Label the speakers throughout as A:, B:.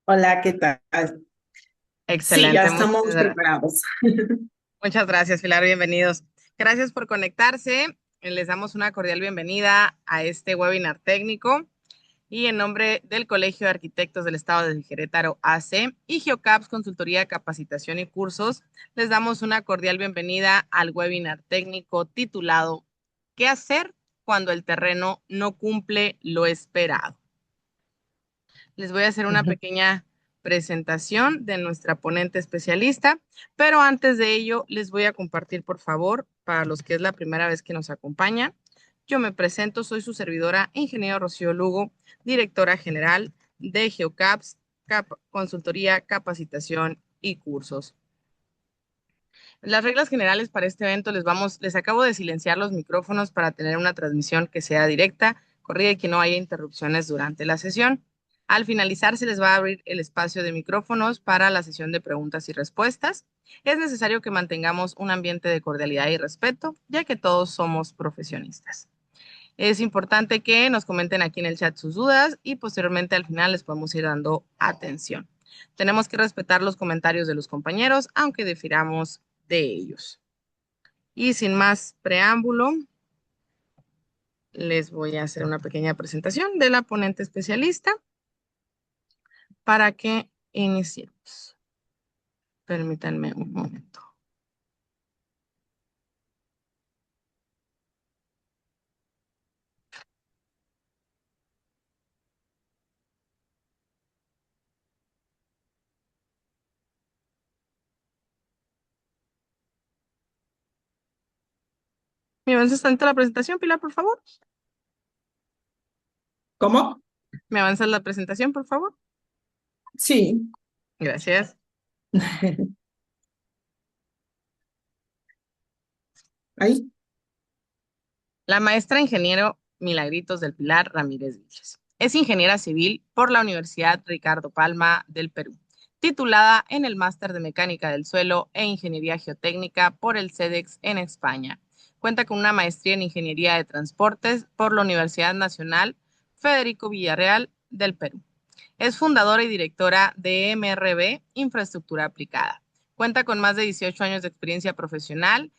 A: Hola, ¿qué tal? Sí, ya
B: Excelente,
A: estamos preparados.
B: muchas gracias, Pilar, bienvenidos. Gracias por conectarse. Les damos una cordial bienvenida a este webinar técnico y en nombre del Colegio de Arquitectos del Estado de Querétaro AC y Geocaps Consultoría, Capacitación y Cursos, les damos una cordial bienvenida al webinar técnico titulado ¿Qué hacer cuando el terreno no cumple lo esperado? Les voy a hacer una
A: Ujú.
B: pequeña presentación de nuestra ponente especialista, pero antes de ello les voy a compartir, por favor, para los que es la primera vez que nos acompañan. Yo me presento, soy su servidora, ingeniero Rocío Lugo, directora general de GeoCaps, Consultoría, Capacitación y Cursos. Las reglas generales para este evento les acabo de silenciar los micrófonos para tener una transmisión que sea directa, corrida y que no haya interrupciones durante la sesión. Al finalizar, se les va a abrir el espacio de micrófonos para la sesión de preguntas y respuestas. Es necesario que mantengamos un ambiente de cordialidad y respeto, ya que todos somos profesionistas. Es importante que nos comenten aquí en el chat sus dudas y posteriormente al final les podemos ir dando atención. Tenemos que respetar los comentarios de los compañeros, aunque difiramos de ellos. Y sin más preámbulo, les voy a hacer una pequeña presentación de la ponente especialista para que iniciemos. Permítanme un momento. ¿Me avanzas tanto la presentación, Pilar, por favor?
A: ¿Cómo?
B: ¿Me avanzas la presentación, por favor?
A: Sí.
B: Gracias.
A: Ahí.
B: La maestra ingeniero Milagritos del Pilar Ramírez Vilches. Es ingeniera civil por la Universidad Ricardo Palma del Perú, titulada en el Máster de Mecánica del Suelo e Ingeniería Geotécnica por el CEDEX en España. Cuenta con una maestría en Ingeniería de Transportes por la Universidad Nacional Federico Villarreal del Perú. Es fundadora y directora de MRB Infraestructura Aplicada. Cuenta con más de 18 años de experiencia profesional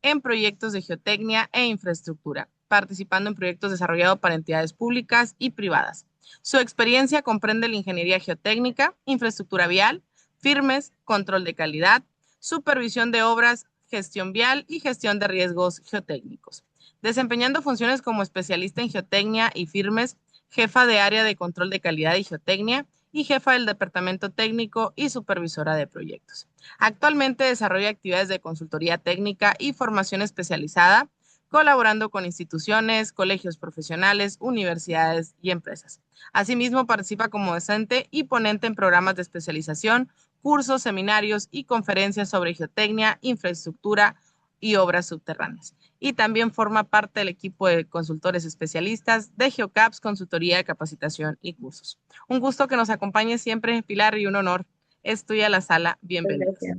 B: en proyectos de geotecnia e infraestructura, participando en proyectos desarrollados para entidades públicas y privadas. Su experiencia comprende la ingeniería geotécnica, infraestructura vial, firmes, control de calidad, supervisión de obras, gestión vial y gestión de riesgos geotécnicos, desempeñando funciones como especialista en geotecnia y firmes, jefa de área de control de calidad y geotecnia y jefa del departamento técnico y supervisora de proyectos. Actualmente desarrolla actividades de consultoría técnica y formación especializada, colaborando con instituciones, colegios profesionales, universidades y empresas. Asimismo, participa como docente y ponente en programas de especialización, cursos, seminarios y conferencias sobre geotecnia, infraestructura y obras subterráneas. Y también forma parte del equipo de consultores especialistas de GeoCaps, consultoría de capacitación y cursos. Un gusto que nos acompañe siempre, Pilar, y un honor. Es tuya la sala. Bienvenidos.
A: Gracias.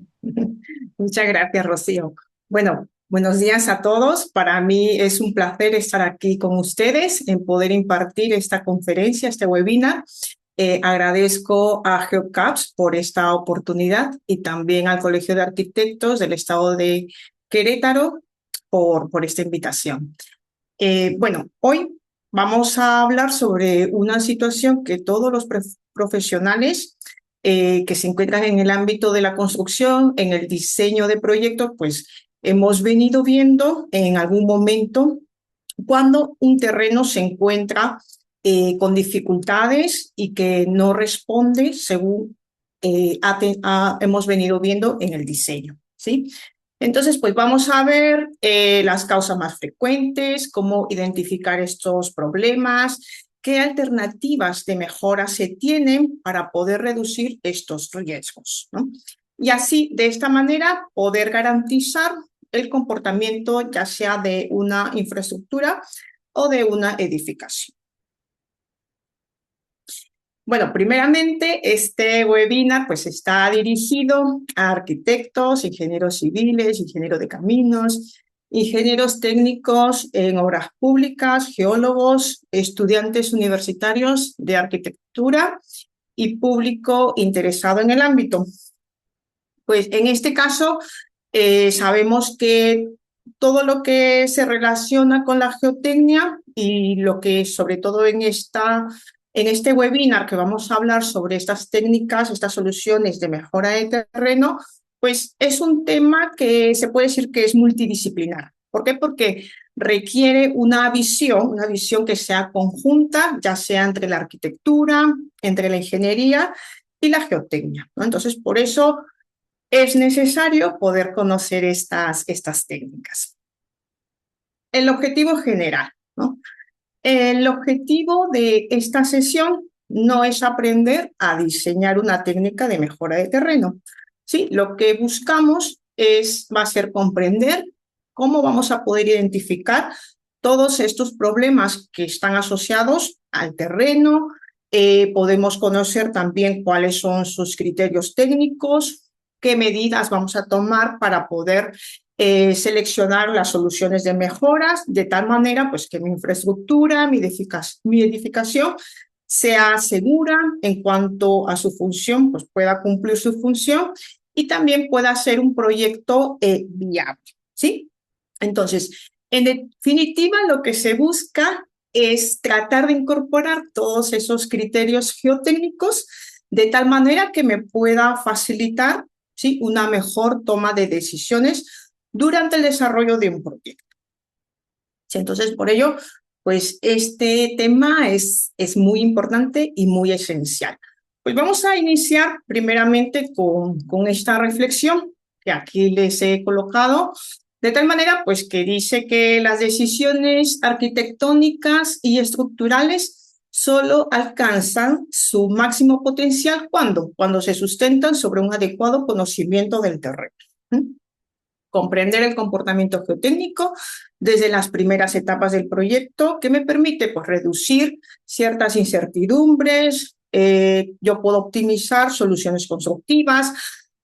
A: Muchas gracias, Rocío. Bueno, buenos días a todos. Para mí es un placer estar aquí con ustedes en poder impartir esta conferencia, este webinar. Agradezco a GeoCaps por esta oportunidad y también al Colegio de Arquitectos del Estado de Querétaro por esta invitación. Bueno, hoy vamos a hablar sobre una situación que todos los profesionales que se encuentran en el ámbito de la construcción, en el diseño de proyectos, pues hemos venido viendo en algún momento cuando un terreno se encuentra con dificultades y que no responde según hemos venido viendo en el diseño, ¿sí? Entonces, pues vamos a ver las causas más frecuentes, cómo identificar estos problemas, qué alternativas de mejora se tienen para poder reducir estos riesgos, ¿no? Y así, de esta manera, poder garantizar el comportamiento ya sea de una infraestructura o de una edificación. Bueno, primeramente, este webinar pues está dirigido a arquitectos, ingenieros civiles, ingenieros de caminos, ingenieros técnicos en obras públicas, geólogos, estudiantes universitarios de arquitectura y público interesado en el ámbito. Pues en este caso sabemos que todo lo que se relaciona con la geotecnia y lo que sobre todo en este webinar que vamos a hablar sobre estas técnicas, estas soluciones de mejora de terreno, pues es un tema que se puede decir que es multidisciplinar. ¿Por qué? Porque requiere una visión que sea conjunta, ya sea entre la arquitectura, entre la ingeniería y la geotecnia, ¿no? Entonces, por eso es necesario poder conocer estas técnicas. El objetivo general, ¿no? El objetivo de esta sesión no es aprender a diseñar una técnica de mejora de terreno. ¿Sí? Lo que buscamos va a ser comprender cómo vamos a poder identificar todos estos problemas que están asociados al terreno. Podemos conocer también cuáles son sus criterios técnicos, qué medidas vamos a tomar para poder seleccionar las soluciones de mejoras de tal manera pues, que mi infraestructura, mi edificación sea segura en cuanto a su función, pues pueda cumplir su función y también pueda ser un proyecto viable, ¿sí? Entonces, en definitiva, lo que se busca es tratar de incorporar todos esos criterios geotécnicos de tal manera que me pueda facilitar, ¿sí?, una mejor toma de decisiones durante el desarrollo de un proyecto. ¿Sí? Entonces, por ello, pues este tema es muy importante y muy esencial. Pues vamos a iniciar primeramente con esta reflexión que aquí les he colocado, de tal manera pues que dice que las decisiones arquitectónicas y estructurales solo alcanzan su máximo potencial cuando se sustentan sobre un adecuado conocimiento del terreno. Comprender el comportamiento geotécnico desde las primeras etapas del proyecto, que me permite pues, reducir ciertas incertidumbres, yo puedo optimizar soluciones constructivas,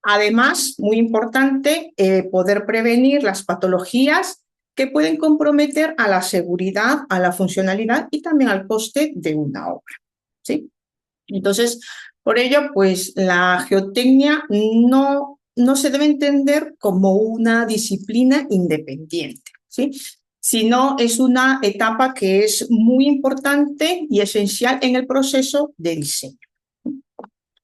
A: además, muy importante, poder prevenir las patologías que pueden comprometer a la seguridad, a la funcionalidad y también al coste de una obra, ¿sí? Entonces, por ello, pues la geotecnia no se debe entender como una disciplina independiente, ¿sí? Sino es una etapa que es muy importante y esencial en el proceso de diseño.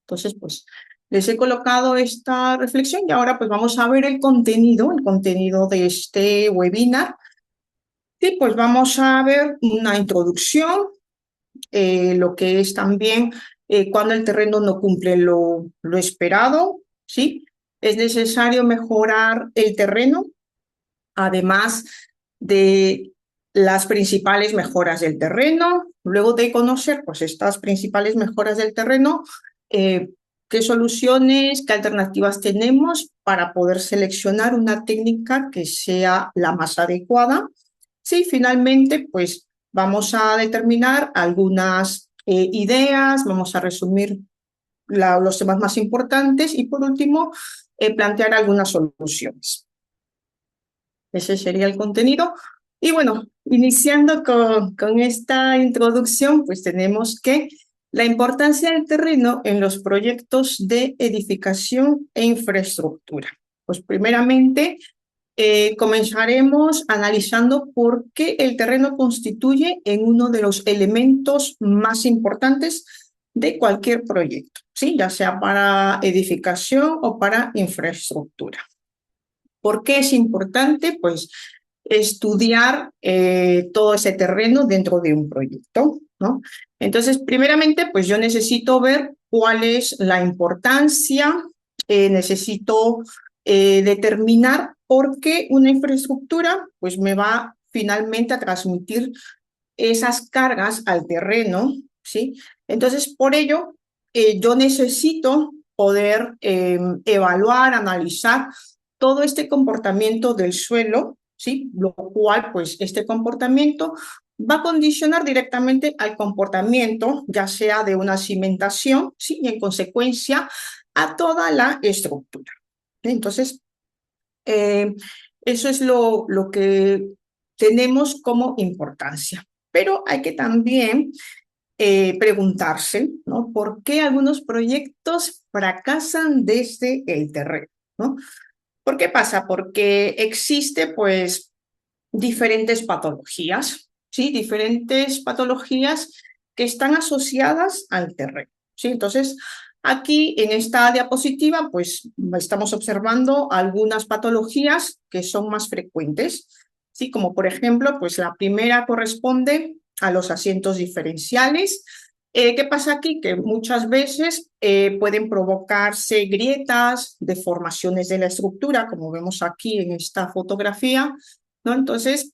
A: Entonces, pues les he colocado esta reflexión y ahora pues vamos a ver el contenido de este webinar. Y pues vamos a ver una introducción, lo que es también cuando el terreno no cumple lo esperado, ¿sí? Es necesario mejorar el terreno, además de las principales mejoras del terreno. Luego de conocer pues, estas principales mejoras del terreno, qué soluciones, qué alternativas tenemos para poder seleccionar una técnica que sea la más adecuada. Sí, finalmente, pues vamos a determinar algunas ideas, vamos a resumir los temas más importantes y por último, plantear algunas soluciones. Ese sería el contenido. Y bueno, iniciando con esta introducción, pues tenemos que la importancia del terreno en los proyectos de edificación e infraestructura. Pues primeramente, comenzaremos analizando por qué el terreno constituye en uno de los elementos más importantes de cualquier proyecto, ¿sí? Ya sea para edificación o para infraestructura. ¿Por qué es importante? Pues estudiar todo ese terreno dentro de un proyecto, ¿no? Entonces, primeramente, pues yo necesito ver cuál es la importancia, necesito determinar por qué una infraestructura pues me va finalmente a transmitir esas cargas al terreno, ¿sí? Entonces, por ello, yo necesito poder evaluar, analizar todo este comportamiento del suelo, ¿sí? Lo cual, pues, este comportamiento va a condicionar directamente al comportamiento, ya sea de una cimentación, ¿sí? Y en consecuencia a toda la estructura. Entonces, eso es lo que tenemos como importancia. Pero hay que también preguntarse, ¿no? ¿Por qué algunos proyectos fracasan desde el terreno, ¿no? ¿Por qué pasa? Porque existe, pues, diferentes patologías, ¿sí? Diferentes patologías que están asociadas al terreno, ¿sí? Entonces, aquí en esta diapositiva, pues, estamos observando algunas patologías que son más frecuentes, ¿sí? Como por ejemplo, pues la primera corresponde a los asientos diferenciales. ¿Qué pasa aquí? Que muchas veces pueden provocarse grietas, deformaciones de la estructura, como vemos aquí en esta fotografía, ¿no? Entonces,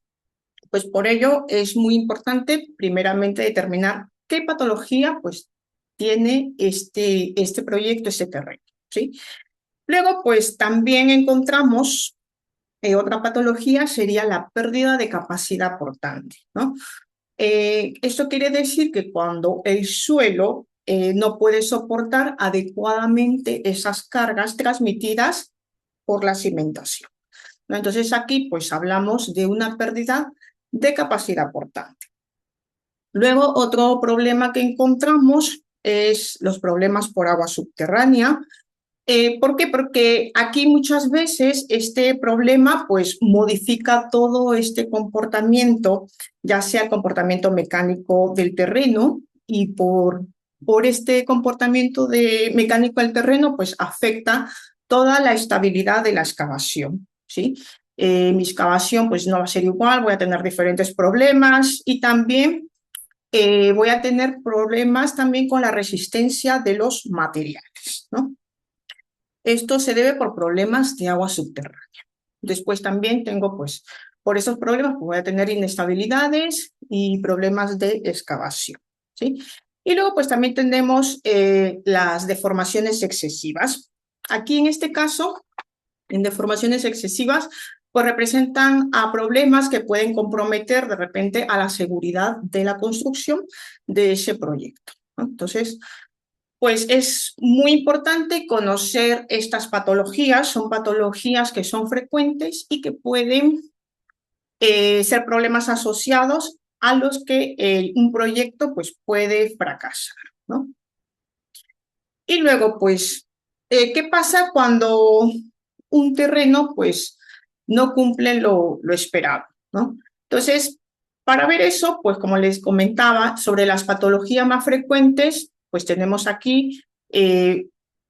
A: pues por ello es muy importante primeramente determinar qué patología pues tiene este proyecto, este terreno, ¿sí? Luego, pues también encontramos otra patología sería la pérdida de capacidad portante, ¿no? Esto quiere decir que cuando el suelo no puede soportar adecuadamente esas cargas transmitidas por la cimentación, ¿no? Entonces aquí pues hablamos de una pérdida de capacidad portante. Luego otro problema que encontramos es los problemas por agua subterránea. ¿Por qué? Porque aquí muchas veces este problema pues modifica todo este comportamiento, ya sea el comportamiento mecánico del terreno y por este comportamiento mecánico del terreno pues afecta toda la estabilidad de la excavación, ¿sí? Mi excavación pues no va a ser igual, voy a tener diferentes problemas y también voy a tener problemas también con la resistencia de los materiales, ¿no? Esto se debe por problemas de agua subterránea. Después también tengo, pues, por esos problemas, pues voy a tener inestabilidades y problemas de excavación, ¿sí? Y luego, pues, también tenemos las deformaciones excesivas. Aquí, en este caso, en deformaciones excesivas, pues representan a problemas que pueden comprometer de repente a la seguridad de la construcción de ese proyecto, ¿no? Entonces, pues es muy importante conocer estas patologías, son patologías que son frecuentes y que pueden ser problemas asociados a los que un proyecto pues, puede fracasar, ¿no? Y luego, pues, ¿qué pasa cuando un terreno pues, no cumple lo esperado, ¿no? Entonces, para ver eso, pues como les comentaba, sobre las patologías más frecuentes, pues tenemos aquí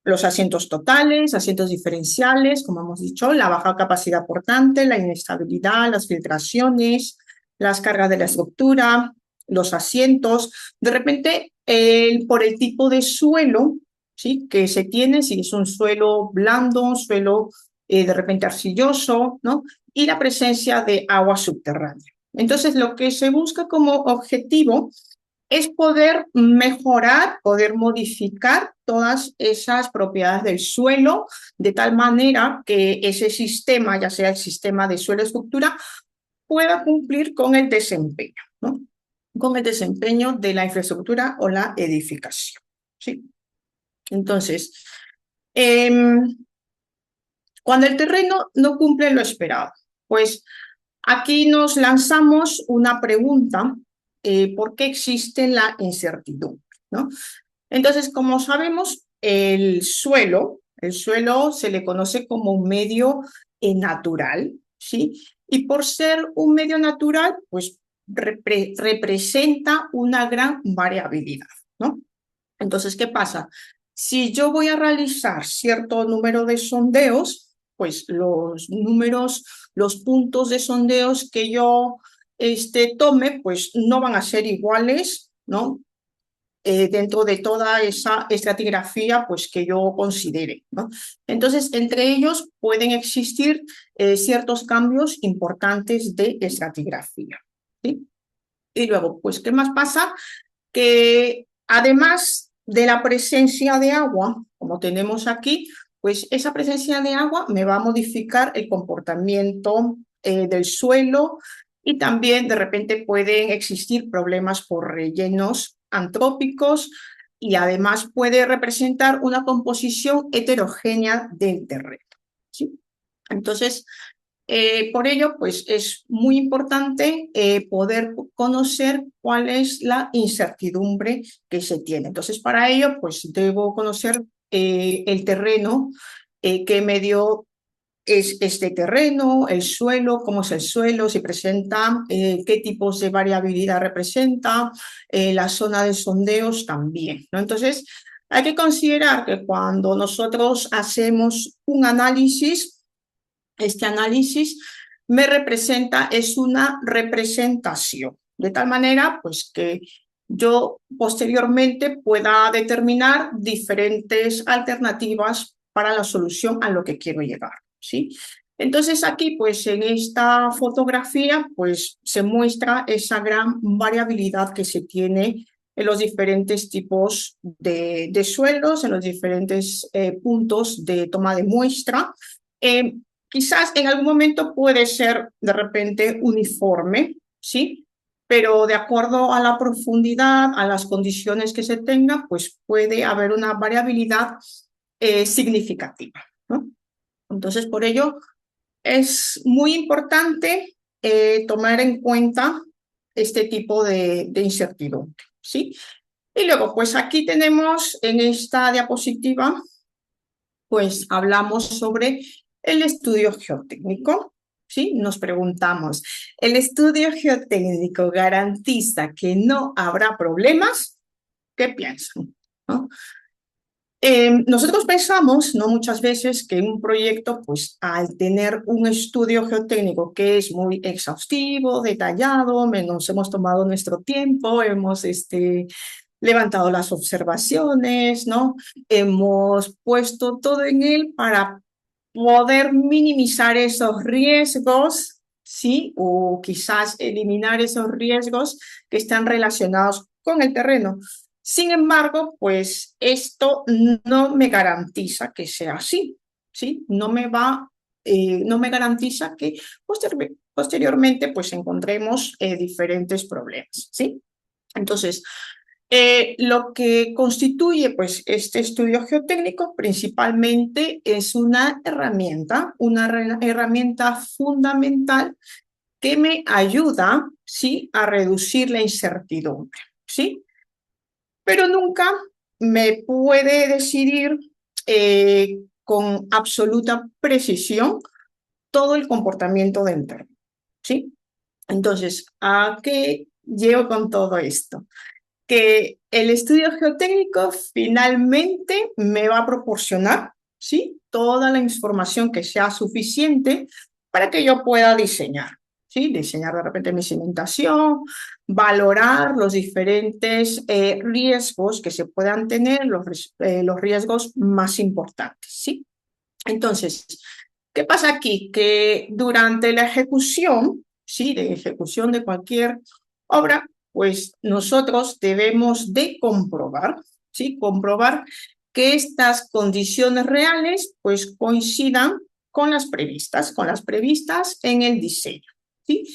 A: los asientos totales, asientos diferenciales, como hemos dicho, la baja capacidad portante, la inestabilidad, las filtraciones, las cargas de la estructura, los asientos. De repente, por el tipo de suelo, ¿sí? Que se tiene, si es un suelo blando, un suelo de repente arcilloso, ¿no? Y la presencia de agua subterránea. Entonces, lo que se busca como objetivo es poder mejorar, poder modificar todas esas propiedades del suelo de tal manera que ese sistema, ya sea el sistema de suelo-estructura, pueda cumplir con el desempeño, ¿no? Con el desempeño de la infraestructura o la edificación, ¿sí? Entonces, cuando el terreno no cumple lo esperado, pues aquí nos lanzamos una pregunta, ¿por qué existe la incertidumbre, ¿no? Entonces, como sabemos, el suelo se le conoce como un medio natural, ¿sí? Y por ser un medio natural, pues representa una gran variabilidad, ¿no? Entonces, ¿qué pasa? Si yo voy a realizar cierto número de sondeos, pues los números, los puntos de sondeos que yo tome, pues no van a ser iguales, ¿no? Dentro de toda esa estratigrafía pues, que yo considere, ¿no? Entonces, entre ellos pueden existir ciertos cambios importantes de estratigrafía, ¿sí? Y luego, pues, ¿qué más pasa? Que además de la presencia de agua, como tenemos aquí, pues esa presencia de agua me va a modificar el comportamiento del suelo y también de repente pueden existir problemas por rellenos antrópicos y además puede representar una composición heterogénea del terreno, ¿sí? Entonces, Por ello, pues es muy importante poder conocer cuál es la incertidumbre que se tiene. Entonces, para ello, pues debo conocer el terreno, qué medio es este terreno, el suelo, cómo es el suelo, si presenta, qué tipos de variabilidad representa, la zona de sondeos también, ¿no? Entonces, hay que considerar que cuando nosotros hacemos un análisis, este análisis me representa, es una representación, de tal manera pues que yo posteriormente pueda determinar diferentes alternativas para la solución a lo que quiero llegar, ¿sí? Entonces aquí pues en esta fotografía pues se muestra esa gran variabilidad que se tiene en los diferentes tipos de suelos, en los diferentes puntos de toma de muestra. Eh, Quizás en algún momento puede ser de repente uniforme, ¿sí? Pero de acuerdo a la profundidad, a las condiciones que se tenga, pues puede haber una variabilidad significativa, ¿no? Entonces, por ello, es muy importante tomar en cuenta este tipo de incertidumbre, ¿sí? Y luego, pues aquí tenemos en esta diapositiva pues hablamos sobre el estudio geotécnico, ¿sí? Nos preguntamos, ¿el estudio geotécnico garantiza que no habrá problemas? ¿Qué piensan? ¿No? Nosotros pensamos, ¿no? Muchas veces que un proyecto, pues al tener un estudio geotécnico que es muy exhaustivo, detallado, nos hemos tomado nuestro tiempo, hemos levantado las observaciones, ¿no? Hemos puesto todo en él para poder minimizar esos riesgos, ¿sí? O quizás eliminar esos riesgos que están relacionados con el terreno. Sin embargo, pues esto no me garantiza que sea así, ¿sí? No me garantiza que posteriormente pues encontremos diferentes problemas, ¿sí? Entonces, lo que constituye pues, este estudio geotécnico principalmente es una herramienta fundamental que me ayuda, ¿sí? A reducir la incertidumbre, ¿sí? Pero nunca me puede decidir con absoluta precisión todo el comportamiento del terreno, ¿sí? Entonces, ¿a qué llego con todo esto? Que el estudio geotécnico finalmente me va a proporcionar, ¿sí? Toda la información que sea suficiente para que yo pueda diseñar, ¿sí? Diseñar de repente mi cimentación, valorar los diferentes riesgos que se puedan tener, los riesgos más importantes, ¿sí? Entonces, ¿qué pasa aquí? Que durante la ejecución, ¿sí? De ejecución de cualquier obra, pues nosotros debemos de comprobar, ¿sí? Comprobar que estas condiciones reales, pues coincidan con las previstas en el diseño, ¿sí?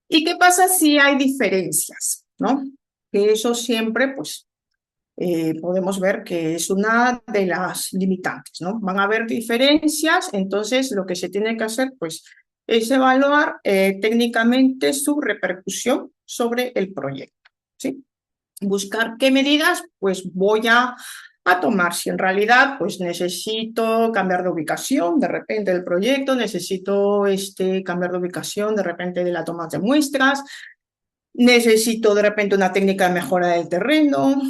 A: ¿Y qué pasa si hay diferencias, ¿no? Que eso siempre, pues, podemos ver que es una de las limitantes, ¿no? Van a haber diferencias, entonces lo que se tiene que hacer, pues, es evaluar técnicamente su repercusión sobre el proyecto, ¿sí? Buscar qué medidas, pues, voy a tomar. Si en realidad, pues, necesito cambiar de ubicación de repente del proyecto, necesito cambiar de ubicación de repente de la toma de muestras, necesito de repente una técnica de mejora del terreno,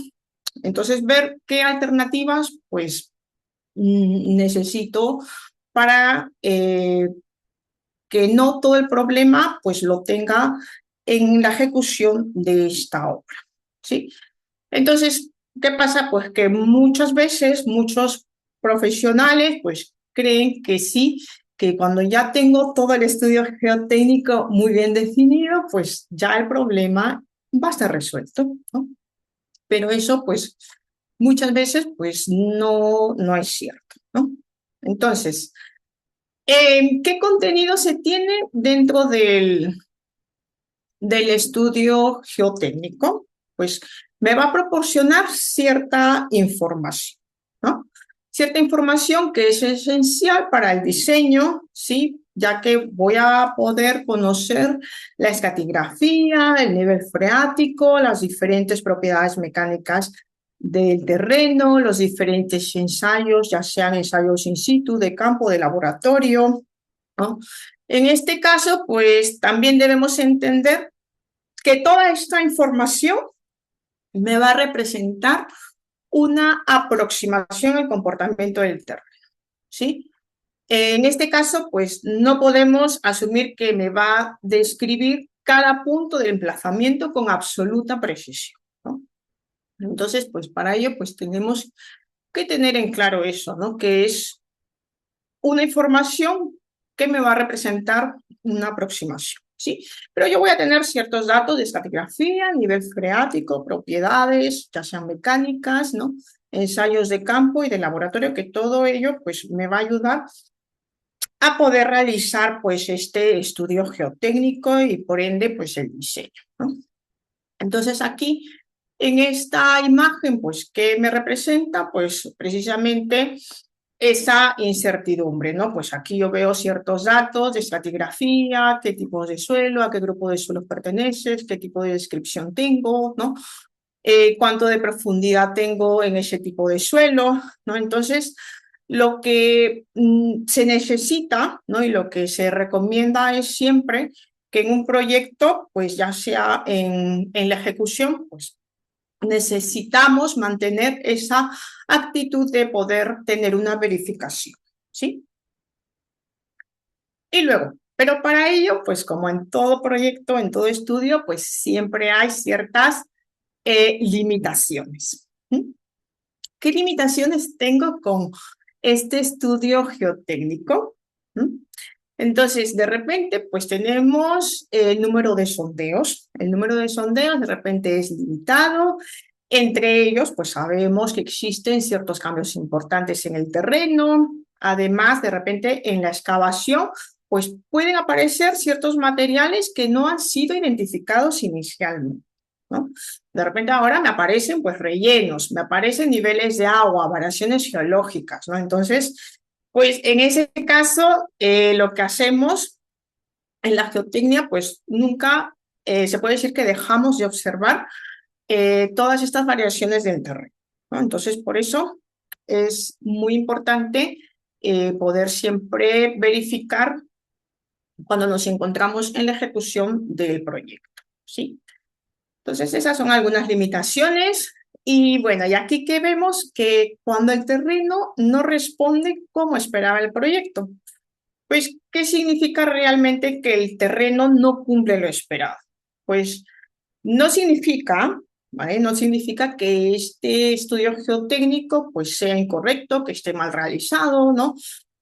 A: entonces, ver qué alternativas, pues, necesito para que no todo el problema, pues, lo tenga en la ejecución de esta obra, ¿sí? Entonces, ¿qué pasa? Pues que muchas veces muchos profesionales, pues, creen que sí, que cuando ya tengo todo el estudio geotécnico muy bien definido, pues ya el problema va a estar resuelto, ¿no? Pero eso, pues, muchas veces, pues, no es cierto, ¿no? Entonces, ¿qué contenido se tiene dentro del estudio geotécnico? Pues me va a proporcionar cierta información, ¿no? Cierta información que es esencial para el diseño, ¿sí? ya que voy a poder conocer la estratigrafía, el nivel freático, las diferentes propiedades mecánicas del terreno, los diferentes ensayos, ya sean ensayos in situ, de campo, de laboratorio, ¿no? En este caso, pues también debemos entender que toda esta información me va a representar una aproximación al comportamiento del terreno, ¿sí? En este caso, pues no podemos asumir que me va a describir cada punto del emplazamiento con absoluta precisión, ¿no? Entonces, pues para ello, pues tenemos que tener en claro eso, ¿no? Que es una información que me va a representar una aproximación, ¿sí? Pero yo voy a tener ciertos datos de estratigrafía, nivel freático, propiedades, ya sean mecánicas, ¿no? Ensayos de campo y de laboratorio, que todo ello, pues, me va a ayudar a poder realizar, pues, este estudio geotécnico y, por ende, pues, el diseño, ¿no? Entonces, aquí, en esta imagen, pues, ¿qué me representa? Pues, precisamente esa incertidumbre, ¿no? Pues aquí yo veo ciertos datos de estratigrafía, qué tipo de suelo, a qué grupo de suelos perteneces, qué tipo de descripción tengo, ¿no? Cuánto de profundidad tengo en ese tipo de suelo, ¿no? Entonces, lo que se necesita, ¿no? Y lo que se recomienda es siempre que en un proyecto, pues ya sea en la ejecución, pues necesitamos mantener esa actitud de poder tener una verificación, ¿sí? Y luego, pero para ello, pues como en todo proyecto, en todo estudio, pues siempre hay ciertas limitaciones. ¿Sí? ¿Qué limitaciones tengo con este estudio geotécnico? ¿Sí? Entonces, de repente, pues tenemos el número de sondeos. El número de sondeos de repente es limitado. Entre ellos, pues sabemos que existen ciertos cambios importantes en el terreno. Además, de repente, en la excavación, pues pueden aparecer ciertos materiales que no han sido identificados inicialmente, ¿no? De repente ahora me aparecen pues rellenos, me aparecen niveles de agua, variaciones geológicas, ¿no? Entonces, pues en ese caso, lo que hacemos en la geotecnia, pues nunca se puede decir que dejamos de observar todas estas variaciones del terreno, ¿no? Entonces, por eso es muy importante poder siempre verificar cuando nos encontramos en la ejecución del proyecto, ¿sí? Entonces, esas son algunas limitaciones. Y bueno, y aquí que vemos que cuando el terreno no responde como esperaba el proyecto, pues, ¿qué significa realmente que el terreno no cumple lo esperado? Pues no significa, ¿vale? No significa que este estudio geotécnico pues sea incorrecto, que esté mal realizado, ¿no?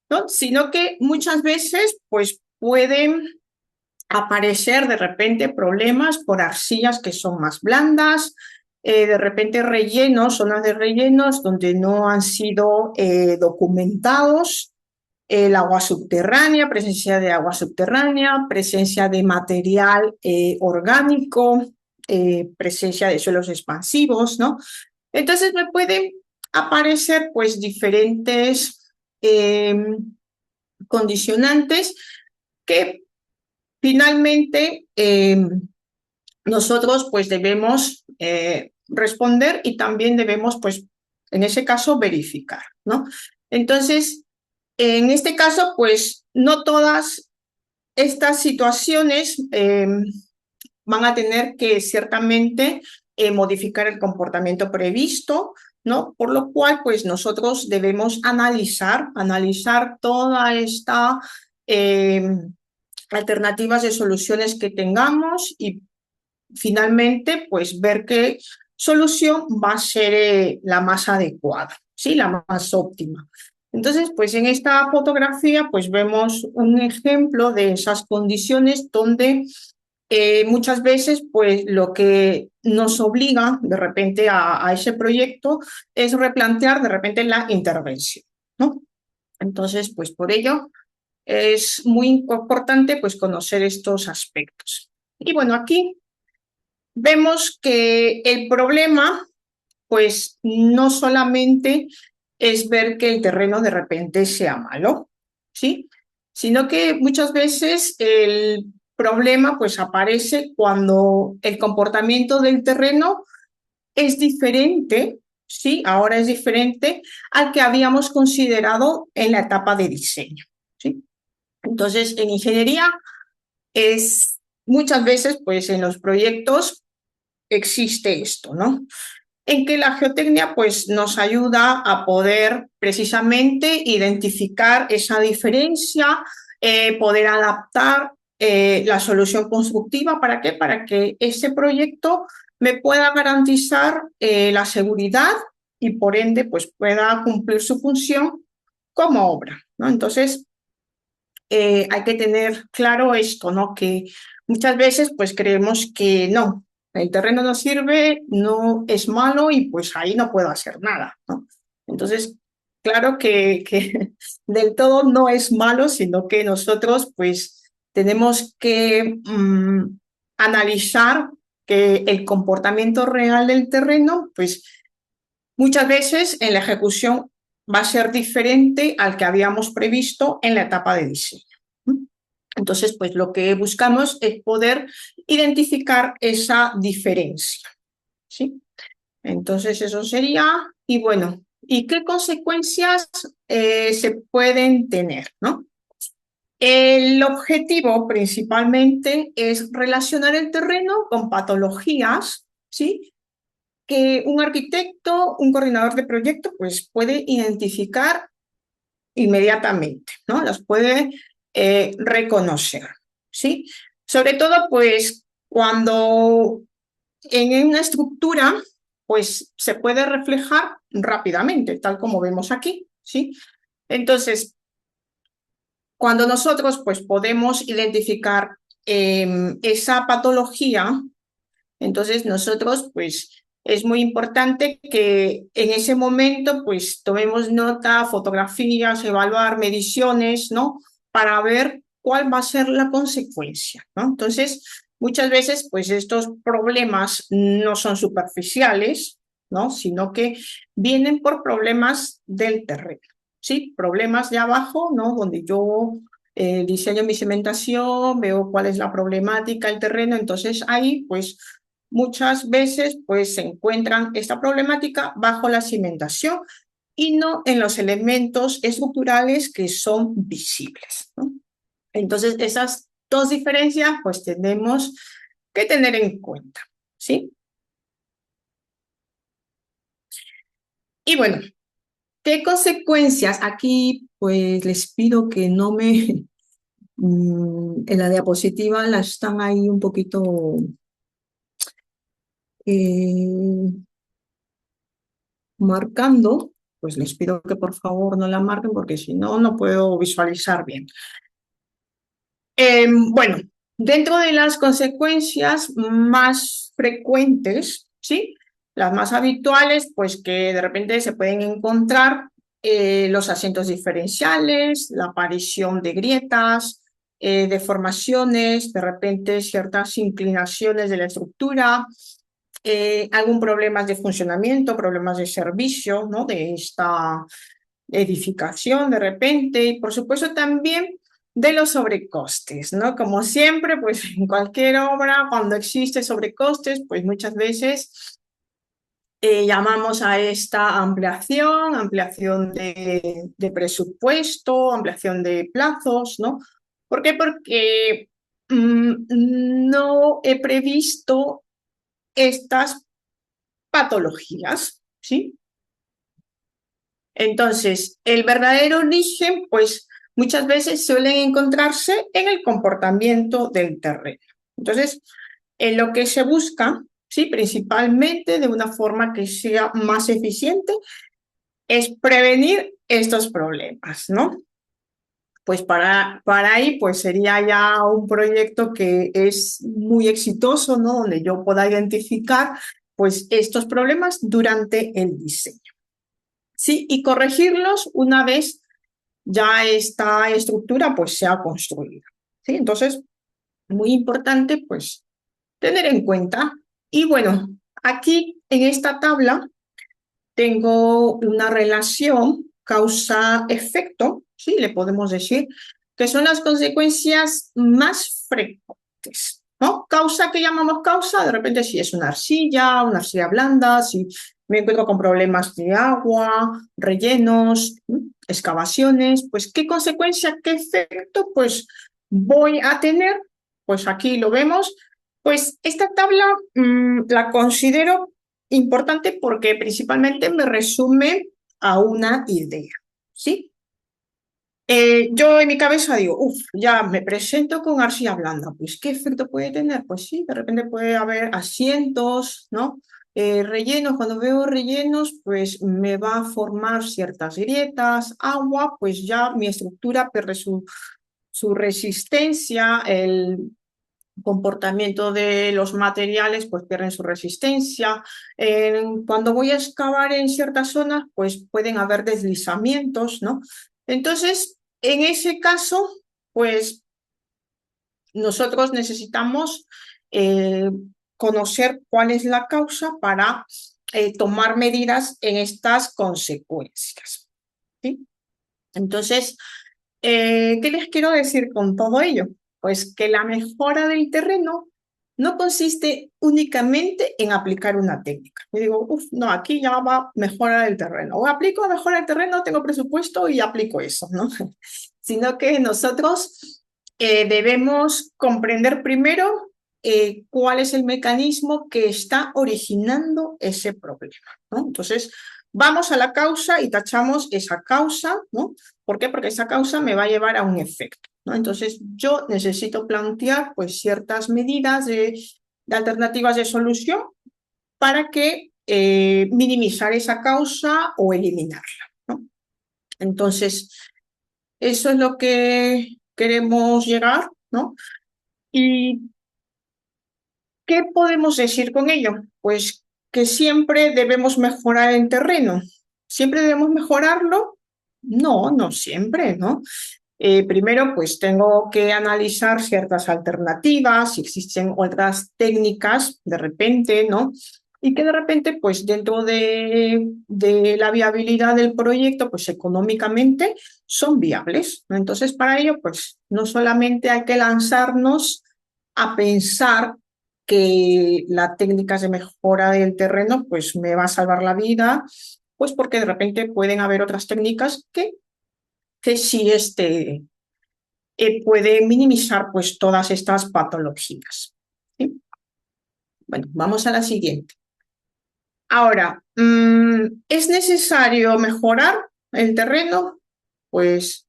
A: ¿No? Sino que muchas veces pues pueden aparecer de repente problemas por arcillas que son más blandas, de repente rellenos, zonas de rellenos donde no han sido documentados, el agua subterránea, presencia de agua subterránea, presencia de material orgánico, presencia de suelos expansivos, ¿no? Entonces me pueden aparecer pues diferentes condicionantes que finalmente nosotros pues debemos responder y también debemos pues en ese caso verificar, ¿no? Entonces, en este caso pues no todas estas situaciones van a tener que ciertamente modificar el comportamiento previsto, ¿no? Por lo cual, pues nosotros debemos analizar toda esta alternativas de soluciones que tengamos y finalmente, pues ver qué solución va a ser la más adecuada, ¿sí? La más óptima. Entonces, pues en esta fotografía, pues vemos un ejemplo de esas condiciones donde muchas veces, pues lo que nos obliga de repente a ese proyecto es replantear de repente la intervención, ¿no? Entonces, pues por ello es muy importante pues conocer estos aspectos. Y bueno, aquí vemos que el problema pues no solamente es ver que el terreno de repente sea malo, ¿sí? sino que muchas veces el problema pues aparece cuando el comportamiento del terreno es diferente, ¿sí? Ahora es diferente al que habíamos considerado en la etapa de diseño, ¿sí? Entonces, en ingeniería es muchas veces, pues en los proyectos existe esto, ¿no? En que la geotecnia pues nos ayuda a poder precisamente identificar esa diferencia, poder adaptar la solución constructiva. ¿Para qué? Para que ese proyecto me pueda garantizar la seguridad y por ende pues pueda cumplir su función como obra, ¿no? Entonces, hay que tener claro esto, ¿no? Que muchas veces pues creemos que no, el terreno no sirve, no es malo y pues ahí no puedo hacer nada, ¿no? Entonces, claro que del todo no es malo, sino que nosotros pues tenemos que analizar que el comportamiento real del terreno pues muchas veces en la ejecución va a ser diferente al que habíamos previsto en la etapa de diseño. Entonces, pues lo que buscamos es poder identificar esa diferencia, ¿sí? Entonces, eso sería, y bueno, ¿y qué consecuencias se pueden tener, no? El objetivo principalmente es relacionar el terreno con patologías, ¿sí? Que un arquitecto, un coordinador de proyecto, pues puede identificar inmediatamente, ¿no? Las puede reconocer, ¿sí? Sobre todo, pues, cuando en una estructura, pues, se puede reflejar rápidamente, tal como vemos aquí, ¿sí? Entonces, cuando nosotros, pues, podemos identificar esa patología, entonces nosotros, pues, es muy importante que en ese momento, pues, tomemos nota, fotografías, evaluar mediciones, ¿no? Para ver cuál va a ser la consecuencia, ¿no? Entonces, muchas veces, pues, estos problemas no son superficiales, ¿no? Sino que vienen por problemas del terreno, ¿sí? Problemas de abajo, ¿no? Donde yo diseño mi cimentación, veo cuál es la problemática, el terreno, entonces ahí, pues, muchas veces pues se encuentran esta problemática bajo la cimentación y no en los elementos estructurales que son visibles, ¿no? Entonces, esas dos diferencias pues tenemos que tener en cuenta, ¿sí? Y bueno, ¿qué consecuencias? Aquí pues les pido que no me... en la diapositiva la están ahí un poquito... Eh, marcando, pues les pido que por favor no la marquen porque si no, no puedo visualizar bien. Bueno, dentro de las consecuencias más frecuentes, ¿sí? Las más habituales, pues que de repente se pueden encontrar los asientos diferenciales, la aparición de grietas, deformaciones, de repente ciertas inclinaciones de la estructura, algún problemas de funcionamiento, problemas de servicio, ¿no? De esta edificación de repente, y por supuesto también de los sobrecostes, ¿no? Como siempre, pues en cualquier obra, cuando existe sobrecostes, pues muchas veces llamamos a esta ampliación, ampliación de presupuesto, ampliación de plazos, ¿no? ¿Por qué? Porque no he previsto estas patologías, ¿sí? Entonces, el verdadero origen, pues muchas veces suelen encontrarse en el comportamiento del terreno. Entonces, en lo que se busca, sí, principalmente de una forma que sea más eficiente, es prevenir estos problemas, ¿no? Pues para ahí, pues sería ya un proyecto que es muy exitoso, ¿no? Donde yo pueda identificar, pues, estos problemas durante el diseño. Sí, y corregirlos una vez ya esta estructura pues se ha construido, ¿sí? Entonces, muy importante pues tener en cuenta. Y bueno, aquí en esta tabla tengo una relación causa-efecto, ¿sí? Le podemos decir, que son las consecuencias más frecuentes, ¿no? Causa, ¿qué llamamos causa? De repente si es una arcilla blanda, si me encuentro con problemas de agua, rellenos, excavaciones, pues ¿qué consecuencia, qué efecto pues voy a tener? Pues aquí lo vemos. Pues esta tabla la considero importante porque principalmente me resume a una idea, ¿sí? Yo en mi cabeza digo, ya me presento con arcilla blanda, pues ¿qué efecto puede tener? Pues sí, de repente puede haber asientos, ¿no? Rellenos, cuando veo rellenos, pues me va a formar ciertas grietas, agua, pues ya mi estructura pierde su resistencia, el comportamiento de los materiales, pues pierden su resistencia. Cuando voy a excavar en ciertas zonas, pues pueden haber deslizamientos, ¿no? Entonces, en ese caso, pues nosotros necesitamos conocer cuál es la causa para tomar medidas en estas consecuencias, ¿sí? Entonces, ¿qué les quiero decir con todo ello? Pues que la mejora del terreno no consiste únicamente en aplicar una técnica. Yo digo, no, aquí ya va mejora del terreno. O aplico mejora del terreno, tengo presupuesto y aplico eso, ¿no? Sino que nosotros debemos comprender primero cuál es el mecanismo que está originando ese problema, ¿no? Entonces, vamos a la causa y tachamos esa causa, ¿no? ¿Por qué? Porque esa causa me va a llevar a un efecto, ¿no? Entonces, yo necesito plantear pues ciertas medidas de alternativas de solución para que minimizar esa causa o eliminarla, ¿no? Entonces, eso es lo que queremos llegar, ¿no? ¿Y qué podemos decir con ello? Pues que siempre debemos mejorar el terreno. ¿Siempre debemos mejorarlo? No, no siempre, ¿no? Primero, pues tengo que analizar ciertas alternativas, si existen otras técnicas de repente, ¿no? Y que de repente, pues dentro de la viabilidad del proyecto, pues económicamente son viables, ¿no? Entonces, para ello, pues no solamente hay que lanzarnos a pensar que la técnica de mejora del terreno, pues me va a salvar la vida, pues porque de repente pueden haber otras técnicas que sí puede minimizar pues todas estas patologías, ¿sí? Bueno, vamos a la siguiente. Ahora, ¿es necesario mejorar el terreno? Pues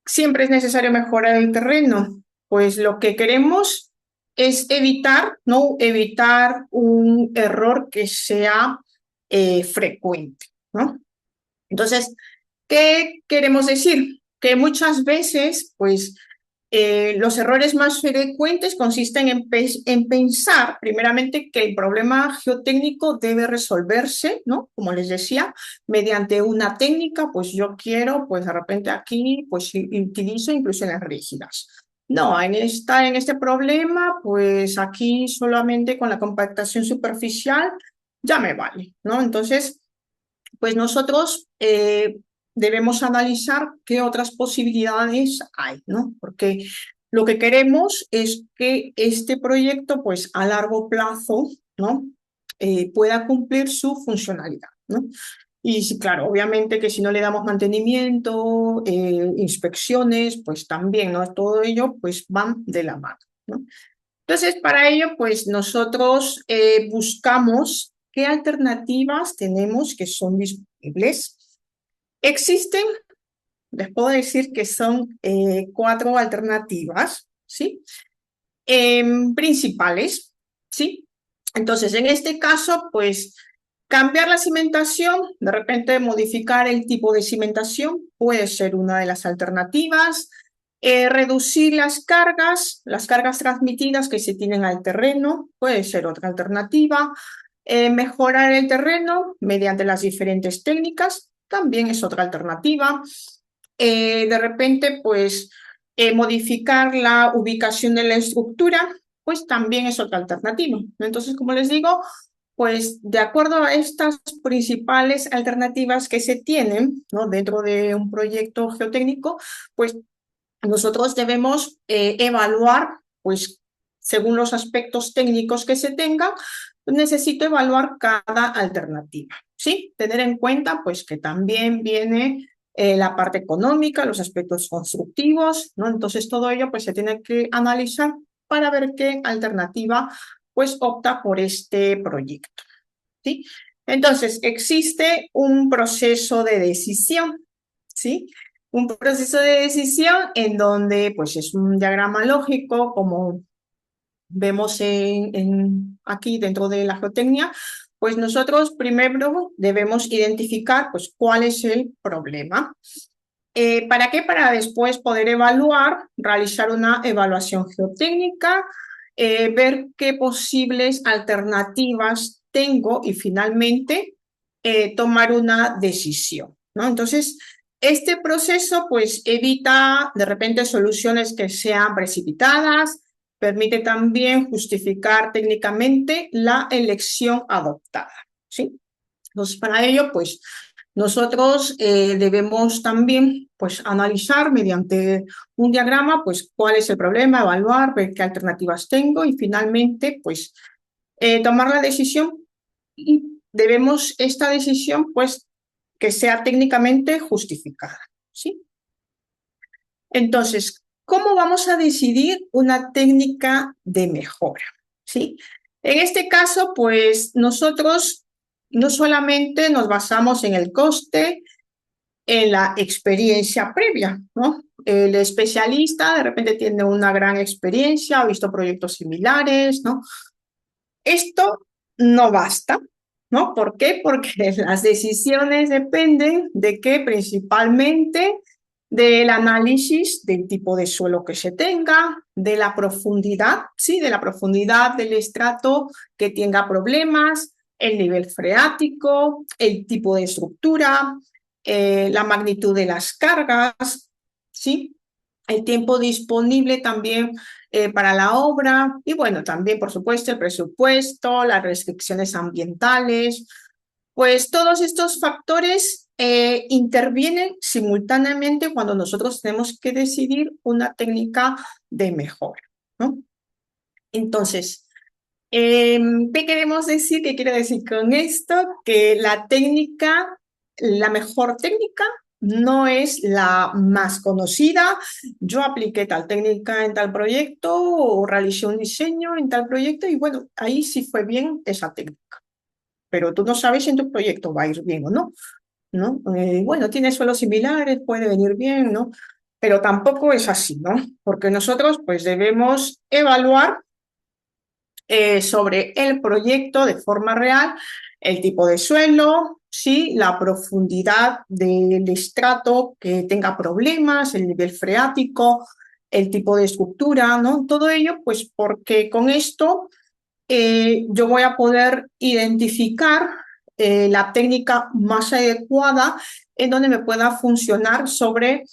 A: siempre es necesario mejorar el terreno. Pues lo que queremos es evitar, ¿no? Evitar un error que sea frecuente, ¿no? Entonces, ¿qué queremos decir? Que muchas veces, pues, los errores más frecuentes consisten en pensar, primeramente, que el problema geotécnico debe resolverse, ¿no? Como les decía, mediante una técnica, pues yo quiero, pues de repente aquí, pues utilizo inclusiones rígidas. No, en este problema, pues aquí solamente con la compactación superficial ya me vale, ¿no? Entonces, pues nosotros debemos analizar qué otras posibilidades hay, ¿no? Porque lo que queremos es que este proyecto, pues a largo plazo, ¿no? Pueda cumplir su funcionalidad, ¿no? Y sí, claro, obviamente que si no le damos mantenimiento, inspecciones, pues también, ¿no? Todo ello, pues van de la mano, ¿no? Entonces, para ello, pues nosotros buscamos qué alternativas tenemos que son disponibles. Existen, les puedo decir que son 4 alternativas, ¿sí? Principales, ¿sí? Entonces, en este caso, pues cambiar la cimentación, de repente modificar el tipo de cimentación puede ser una de las alternativas. Reducir las cargas transmitidas que se tienen al terreno, puede ser otra alternativa. Mejorar el terreno mediante las diferentes técnicas, también es otra alternativa. De repente, pues, modificar la ubicación de la estructura, pues también es otra alternativa, ¿no? Entonces, como les digo, pues de acuerdo a estas principales alternativas que se tienen, ¿no? Dentro de un proyecto geotécnico, pues nosotros debemos evaluar, pues, según los aspectos técnicos que se tengan, necesito evaluar cada alternativa, ¿sí? Tener en cuenta, pues, que también viene la parte económica, los aspectos constructivos, ¿no? Entonces, todo ello, pues, se tiene que analizar para ver qué alternativa, pues, opta por este proyecto, ¿sí? Entonces, existe un proceso de decisión, ¿sí? Un proceso de decisión en donde, pues, es un diagrama lógico, como vemos aquí dentro de la geotecnia, pues nosotros primero debemos identificar, pues, cuál es el problema. ¿Para qué? Para después poder evaluar, realizar una evaluación geotécnica, ver qué posibles alternativas tengo y finalmente tomar una decisión, ¿no? Entonces, este proceso pues evita de repente soluciones que sean precipitadas, permite también justificar técnicamente la elección adoptada, ¿sí? Entonces, para ello, pues nosotros debemos también pues, analizar mediante un diagrama pues, cuál es el problema, evaluar, ver qué alternativas tengo y finalmente pues, tomar la decisión y debemos esta decisión pues, que sea técnicamente justificada, ¿sí? Entonces, ¿cómo vamos a decidir una técnica de mejora? ¿Sí? En este caso, pues nosotros no solamente nos basamos en el coste, en la experiencia previa, ¿no? El especialista de repente tiene una gran experiencia, ha visto proyectos similares, ¿no? Esto no basta, ¿no? ¿Por qué? Porque las decisiones dependen de qué principalmente del análisis del tipo de suelo que se tenga, de la profundidad, ¿sí? De la profundidad del estrato que tenga problemas, el nivel freático, el tipo de estructura, la magnitud de las cargas, ¿sí? El tiempo disponible también para la obra y bueno, también por supuesto el presupuesto, las restricciones ambientales, pues todos estos factores intervienen simultáneamente cuando nosotros tenemos que decidir una técnica de mejora, ¿no? Entonces, ¿qué queremos decir? ¿Qué quiero decir con esto? Que la técnica, la mejor técnica no es la más conocida. Yo apliqué tal técnica en tal proyecto o realicé un diseño en tal proyecto y bueno, ahí sí fue bien esa técnica. Pero tú no sabes si en tu proyecto va a ir bien o no, ¿no? Bueno, tiene suelos similares, puede venir bien, ¿no? Pero tampoco es así, ¿no? Porque nosotros pues debemos evaluar sobre el proyecto de forma real, el tipo de suelo, ¿sí? La profundidad del estrato que tenga problemas, el nivel freático, el tipo de estructura, ¿no? Todo ello, pues porque con esto yo voy a poder identificar la técnica más adecuada en donde me pueda funcionar sobre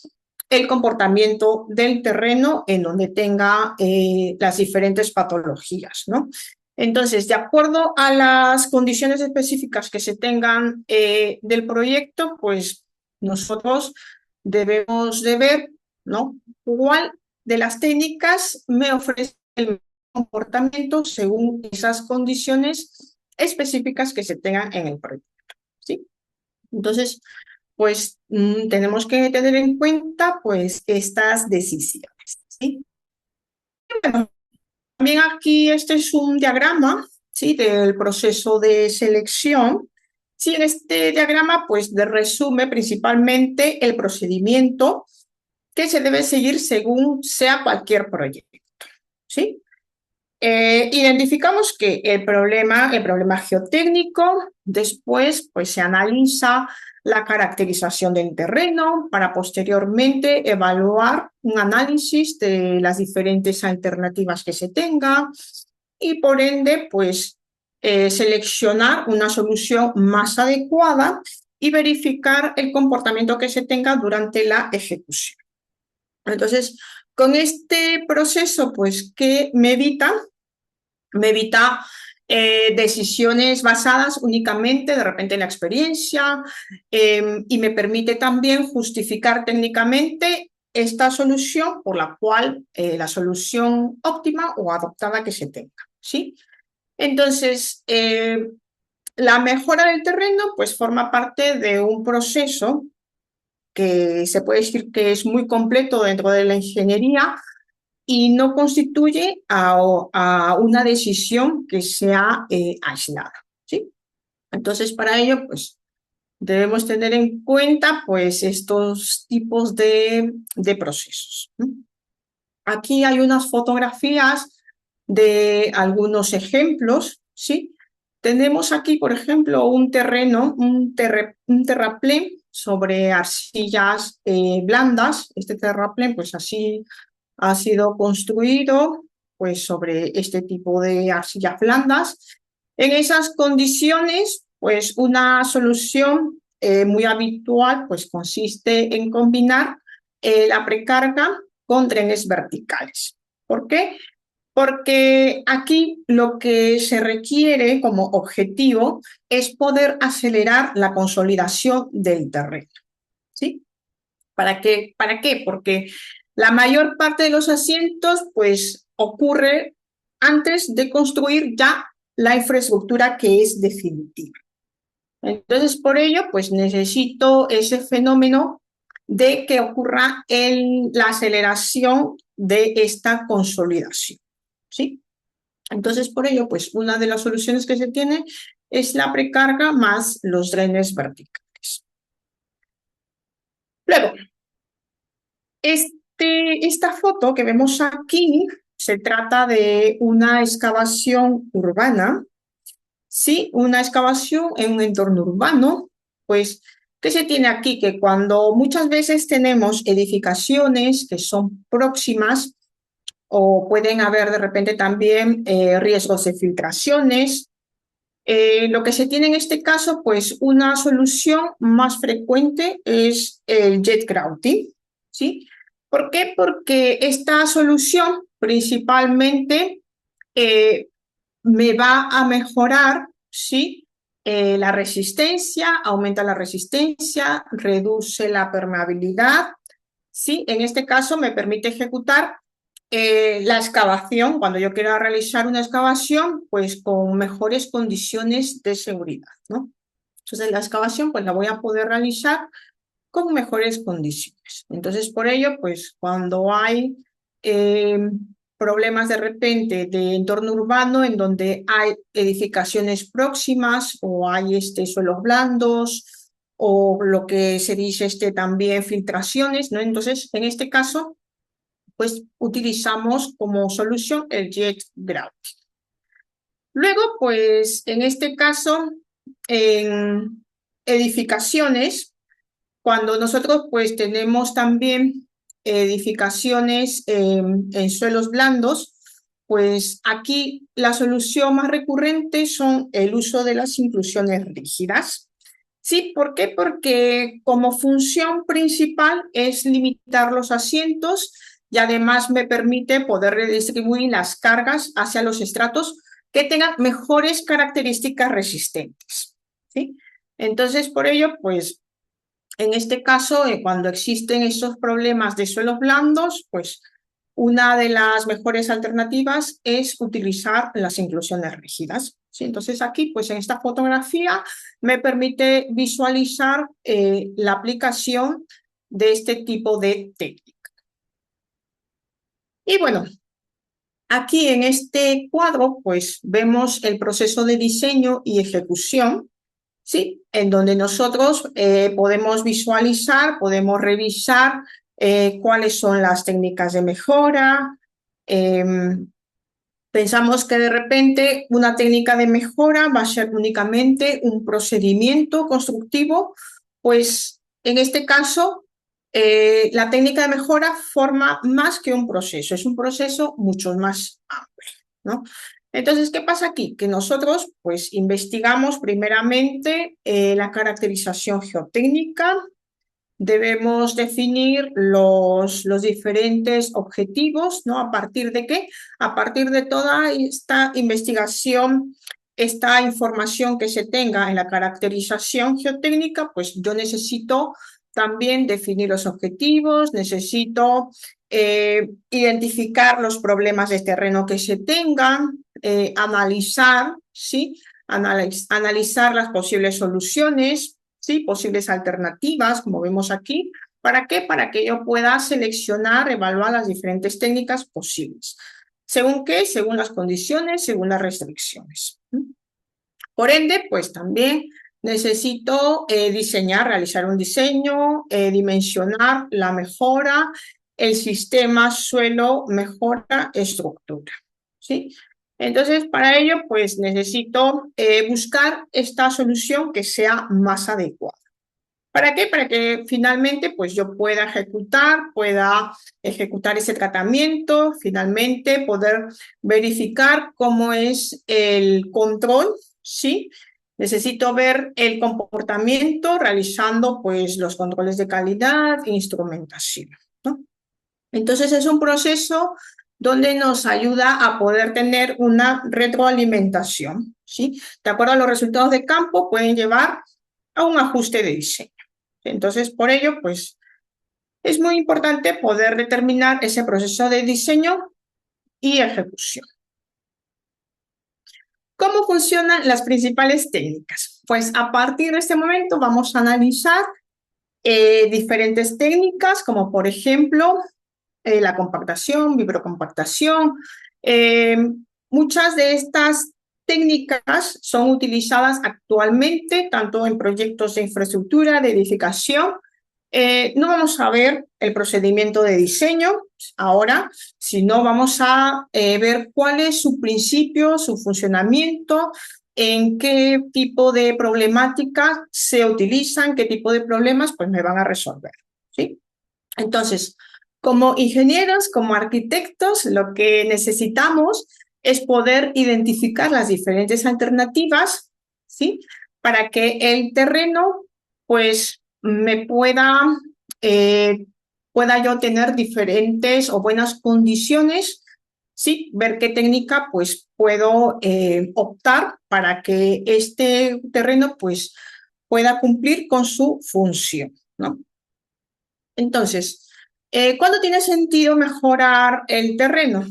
A: el comportamiento del terreno en donde tenga las diferentes patologías, ¿no? Entonces, de acuerdo a las condiciones específicas que se tengan del proyecto, pues nosotros debemos de ver, ¿no? ¿Cuál de las técnicas me ofrece el comportamiento según esas condiciones específicas que se tengan en el proyecto, ¿sí? Entonces, pues tenemos que tener en cuenta pues estas decisiones, ¿sí? Bueno, también aquí este es un diagrama, ¿sí? Del proceso de selección. Sí, en este diagrama pues resume principalmente el procedimiento que se debe seguir según sea cualquier proyecto, ¿sí? Identificamos que el problema geotécnico, después pues se analiza la caracterización del terreno para posteriormente evaluar un análisis de las diferentes alternativas que se tengan y por ende pues seleccionar una solución más adecuada y verificar el comportamiento que se tenga durante la ejecución. Entonces, con este proceso, pues, ¿qué me evita? Me evita decisiones basadas únicamente de repente en la experiencia y me permite también justificar técnicamente esta solución por la cual la solución óptima o adoptada que se tenga, ¿sí? Entonces, la mejora del terreno pues forma parte de un proceso que se puede decir que es muy completo dentro de la ingeniería y no constituye a una decisión que sea aislada, ¿sí? Entonces, para ello, pues debemos tener en cuenta pues estos tipos de procesos, ¿no? Aquí hay unas fotografías de algunos ejemplos, ¿sí? Tenemos aquí, por ejemplo, un terreno, un terraplén sobre arcillas blandas. Este terraplén, pues así ha sido construido, pues sobre este tipo de arcillas blandas. En esas condiciones, pues una solución muy habitual, pues consiste en combinar la precarga con trenes verticales. ¿Por qué? Porque aquí lo que se requiere como objetivo es poder acelerar la consolidación del terreno, ¿sí? ¿Para qué? ¿Para qué? Porque la mayor parte de los asientos, pues, ocurre antes de construir ya la infraestructura que es definitiva. Entonces, por ello, pues necesito ese fenómeno de que ocurra la aceleración de esta consolidación, ¿sí? Entonces, por ello, pues una de las soluciones que se tiene es la precarga más los drenes verticales. Luego, esta foto que vemos aquí se trata de una excavación urbana, ¿sí? Una excavación en un entorno urbano, pues, ¿qué se tiene aquí? Que cuando muchas veces tenemos edificaciones que son próximas o pueden haber de repente también riesgos de filtraciones, lo que se tiene en este caso, pues una solución más frecuente es el jet grouting, ¿sí? ¿Por qué? Porque esta solución principalmente eh, me va a mejorar, ¿sí? La resistencia, aumenta la resistencia, reduce la permeabilidad, ¿sí? En este caso me permite ejecutar la excavación, cuando yo quiera realizar una excavación, pues con mejores condiciones de seguridad, ¿no? Entonces la excavación pues la voy a poder realizar con mejores condiciones. Entonces por ello pues cuando hay problemas de repente de entorno urbano en donde hay edificaciones próximas o hay suelos blandos o lo que se dice también filtraciones, ¿no? Entonces en este caso pues utilizamos como solución el jet grouting. Luego, pues en este caso, en edificaciones, cuando nosotros pues tenemos también edificaciones en suelos blandos, pues aquí la solución más recurrente son el uso de las inclusiones rígidas. Sí, ¿por qué? Porque como función principal es limitar los asientos y además me permite poder redistribuir las cargas hacia los estratos que tengan mejores características resistentes, ¿sí? Entonces, por ello, pues en este caso, cuando existen esos problemas de suelos blandos, pues una de las mejores alternativas es utilizar las inclusiones rígidas, ¿sí? Entonces aquí, pues en esta fotografía me permite visualizar la aplicación de este tipo de técnica. Y bueno, aquí en este cuadro, pues vemos el proceso de diseño y ejecución, ¿sí? En donde nosotros podemos visualizar, podemos revisar cuáles son las técnicas de mejora. Pensamos que de repente una técnica de mejora va a ser únicamente un procedimiento constructivo, pues en este caso la técnica de mejora forma más que un proceso, es un proceso mucho más amplio, ¿no? Entonces, ¿qué pasa aquí? Que nosotros pues investigamos primeramente la caracterización geotécnica, debemos definir los diferentes objetivos, ¿no? ¿A partir de qué? A partir de toda esta investigación, esta información que se tenga en la caracterización geotécnica, pues yo necesito también definir los objetivos, necesito identificar los problemas de terreno que se tengan, analizar, ¿sí? Analizar las posibles soluciones, ¿sí? Posibles alternativas, como vemos aquí. ¿Para qué? Para que yo pueda seleccionar, evaluar las diferentes técnicas posibles. ¿Según qué? Según las condiciones, según las restricciones. Por ende, pues también necesito diseñar, realizar un diseño, dimensionar la mejora, el sistema suelo, mejora, estructura, ¿sí? Entonces, para ello, pues necesito buscar esta solución que sea más adecuada. ¿Para qué? Para que finalmente pues yo pueda ejecutar ese tratamiento, finalmente poder verificar cómo es el control, ¿sí? Necesito ver el comportamiento realizando pues los controles de calidad e instrumentación, ¿no? Entonces es un proceso donde nos ayuda a poder tener una retroalimentación, ¿sí? De acuerdo a los resultados de campo pueden llevar a un ajuste de diseño. Entonces, por ello, pues, es muy importante poder determinar ese proceso de diseño y ejecución. ¿Cómo funcionan las principales técnicas? Pues a partir de este momento vamos a analizar diferentes técnicas, como por ejemplo la compactación, vibrocompactación. Muchas de estas técnicas son utilizadas actualmente tanto en proyectos de infraestructura, de edificación. No vamos a ver el procedimiento de diseño ahora, sino vamos a ver cuál es su principio, su funcionamiento, en qué tipo de problemáticas se utilizan, qué tipo de problemas pues me van a resolver, ¿sí? Entonces, como ingenieros, como arquitectos, lo que necesitamos es poder identificar las diferentes alternativas, ¿sí? Para que el terreno, pues, me pueda yo tener diferentes o buenas condiciones, ¿sí? Ver qué técnica, pues, puedo optar para que este terreno, pues, pueda cumplir con su función, ¿no? Entonces, ¿cuándo tiene sentido mejorar el terreno?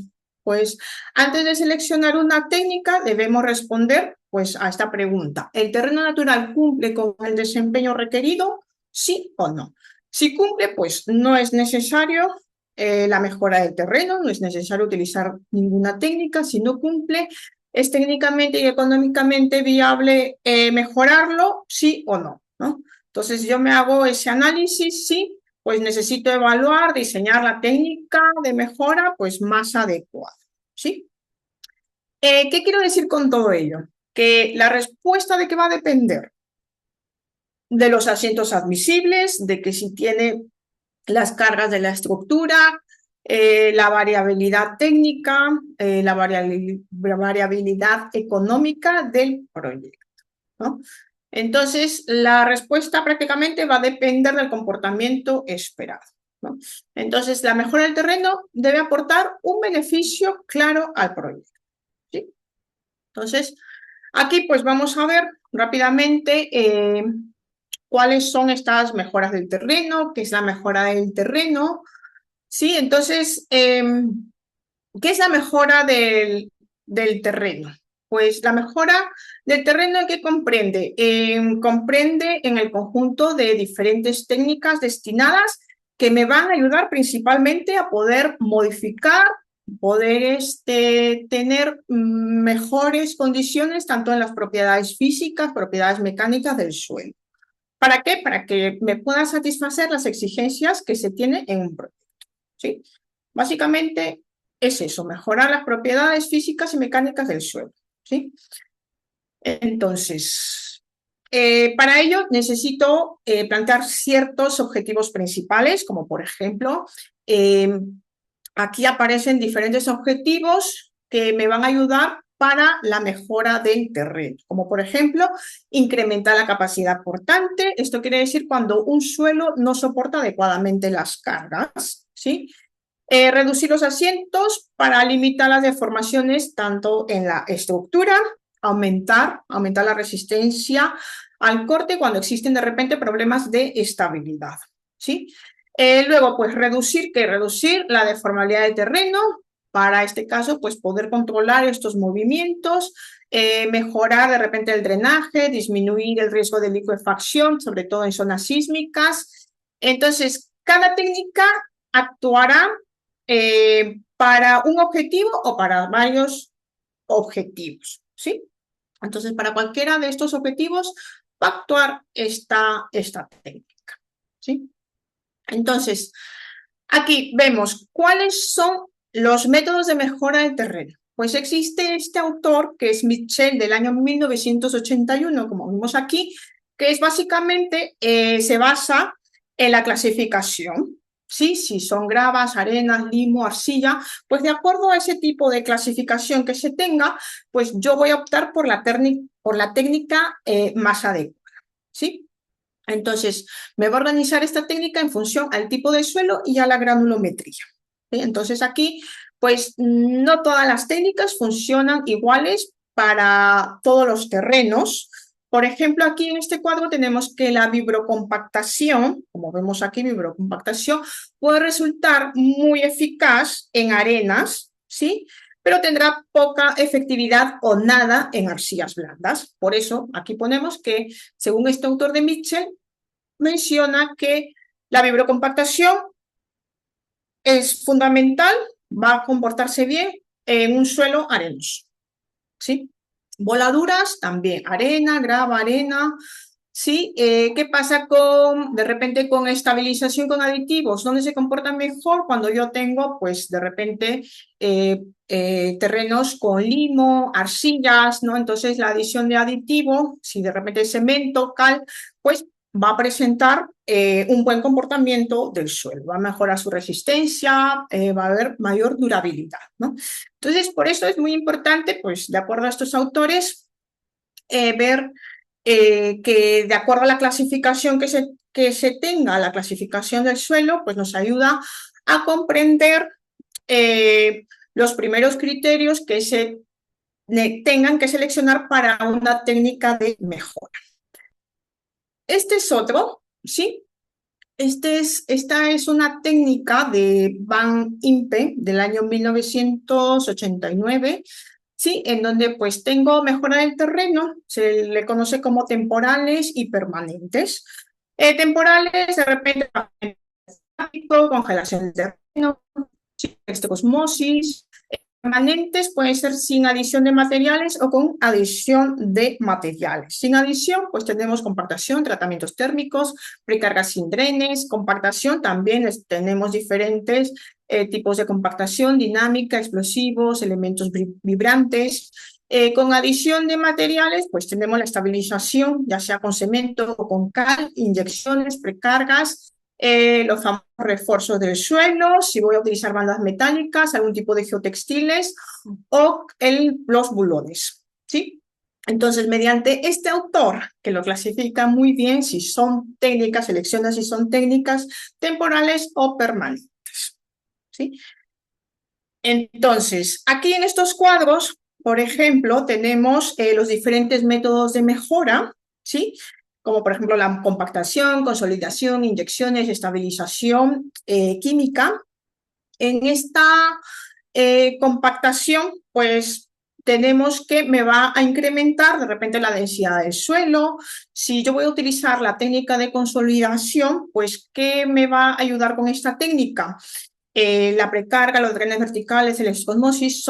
A: Pues antes de seleccionar una técnica debemos responder pues, a esta pregunta. ¿El terreno natural cumple con el desempeño requerido? ¿Sí o no? Si cumple, pues no es necesario la mejora del terreno, no es necesario utilizar ninguna técnica. Si no cumple, ¿es técnicamente y económicamente viable mejorarlo? ¿Sí o no? ¿No? Entonces yo me hago ese análisis, sí, pues necesito evaluar, diseñar la técnica de mejora pues más adecuada, ¿sí? ¿Qué quiero decir con todo ello? Que la respuesta de qué va a depender de los asientos admisibles, de que si tiene las cargas de la estructura, la variabilidad técnica, la variabilidad económica del proyecto, ¿no? Entonces, la respuesta prácticamente va a depender del comportamiento esperado, ¿no? Entonces, la mejora del terreno debe aportar un beneficio claro al proyecto, ¿sí? Entonces, aquí pues vamos a ver rápidamente cuáles son estas mejoras del terreno, qué es la mejora del terreno, ¿sí? Entonces, ¿qué es la mejora del terreno? Pues la mejora del terreno que comprende, comprende en el conjunto de diferentes técnicas destinadas que me van a ayudar principalmente a poder modificar, poder tener mejores condiciones tanto en las propiedades físicas, propiedades mecánicas del suelo. ¿Para qué? Para que me puedan satisfacer las exigencias que se tienen en un proyecto, ¿sí? Básicamente es eso, mejorar las propiedades físicas y mecánicas del suelo, ¿sí? Entonces, para ello necesito plantear ciertos objetivos principales, como por ejemplo, aquí aparecen diferentes objetivos que me van a ayudar para la mejora del terreno, como por ejemplo, incrementar la capacidad portante. Esto quiere decir cuando un suelo no soporta adecuadamente las cargas, ¿sí? Reducir los asientos para limitar las deformaciones tanto en la estructura, aumentar la resistencia al corte cuando existen de repente problemas de estabilidad, ¿sí? Luego, pues reducir la deformabilidad del terreno, para este caso, pues poder controlar estos movimientos, mejorar de repente el drenaje, disminuir el riesgo de licuefacción, sobre todo en zonas sísmicas. Entonces, cada técnica actuará para un objetivo o para varios objetivos, ¿sí? Entonces, para cualquiera de estos objetivos va a actuar esta técnica, ¿sí? Entonces, aquí vemos cuáles son los métodos de mejora del terreno. Pues existe este autor, que es Mitchell, del año 1981, como vemos aquí, que es básicamente, se basa en la clasificación, ¿sí? Si son gravas, arenas, limo, arcilla, pues de acuerdo a ese tipo de clasificación que se tenga, pues yo voy a optar por la técnica más adecuada, ¿sí? Entonces, me va a organizar esta técnica en función al tipo de suelo y a la granulometría, ¿sí? Entonces, aquí, pues, no todas las técnicas funcionan iguales para todos los terrenos. Por ejemplo, aquí en este cuadro tenemos que la vibrocompactación, como vemos aquí, vibrocompactación, puede resultar muy eficaz en arenas, ¿sí? Pero tendrá poca efectividad o nada en arcillas blandas. Por eso, aquí ponemos que, según este autor de Mitchell, menciona que la vibrocompactación es fundamental, va a comportarse bien en un suelo arenoso, ¿sí? Voladuras también, arena, grava, arena, ¿sí? ¿Qué pasa de repente con estabilización con aditivos? ¿Dónde se comporta mejor? Cuando yo tengo, pues, de repente, terrenos con limo, arcillas, ¿no? Entonces, la adición de aditivo, si de repente cemento, cal, pues va a presentar un buen comportamiento del suelo, va a mejorar su resistencia, va a haber mayor durabilidad, ¿no? Entonces, por eso es muy importante, pues, de acuerdo a estos autores, ver que de acuerdo a la clasificación que se tenga, la clasificación del suelo, pues nos ayuda a comprender los primeros criterios que se tengan que seleccionar para una técnica de mejora. Este es otro, ¿sí? Esta es una técnica de Van Impe del año 1989, ¿sí? En donde pues tengo mejora del terreno, se le conoce como temporales y permanentes. Temporales, de repente, congelación del terreno, osmosis. Permanentes pueden ser sin adición de materiales o con adición de materiales. Sin adición, pues tenemos compactación, tratamientos térmicos, precargas sin drenes, compactación, también tenemos diferentes tipos de compactación, dinámica, explosivos, elementos vibrantes. Con adición de materiales, pues tenemos la estabilización, ya sea con cemento o con cal, inyecciones, precargas, los famosos refuerzos del suelo, si voy a utilizar bandas metálicas, algún tipo de geotextiles o los bulones, ¿sí? Entonces, mediante este autor, que lo clasifica muy bien si son técnicas, selecciona si son técnicas temporales o permanentes, ¿sí? Entonces, aquí en estos cuadros, por ejemplo, tenemos los diferentes métodos de mejora, ¿sí? Como por ejemplo la compactación, consolidación, inyecciones, estabilización química. En esta compactación, pues tenemos que me va a incrementar de repente la densidad del suelo. Si yo voy a utilizar la técnica de consolidación, pues ¿qué me va a ayudar con esta técnica? La precarga, los drenes verticales, el osmosis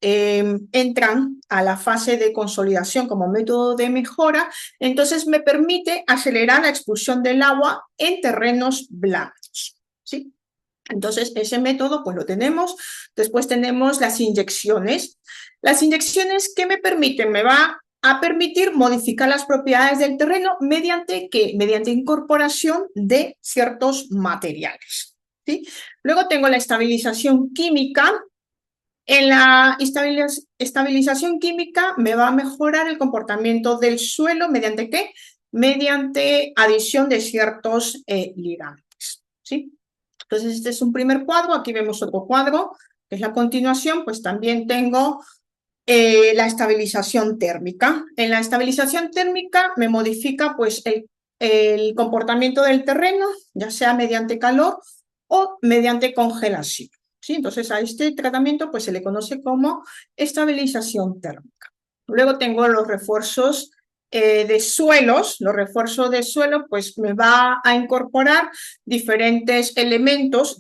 A: entran a la fase de consolidación como método de mejora, entonces me permite acelerar la expulsión del agua en terrenos blandos, ¿sí? Entonces, ese método, pues lo tenemos. Después tenemos las inyecciones. Las inyecciones, ¿qué me permiten? Me va a permitir modificar las propiedades del terreno mediante ¿qué? Mediante incorporación de ciertos materiales, ¿sí? Luego tengo la estabilización química. En la estabilización química me va a mejorar el comportamiento del suelo mediante ¿qué? Mediante adición de ciertos ligantes, ¿sí? Entonces, este es un primer cuadro. Aquí vemos otro cuadro, que es la continuación. Pues también tengo la estabilización térmica. En la estabilización térmica me modifica pues el comportamiento del terreno, ya sea mediante calor o mediante congelación. ¿Sí? Entonces a este tratamiento pues, se le conoce como estabilización térmica. Luego tengo los refuerzos de suelos. Los refuerzos de suelo pues me va a incorporar diferentes elementos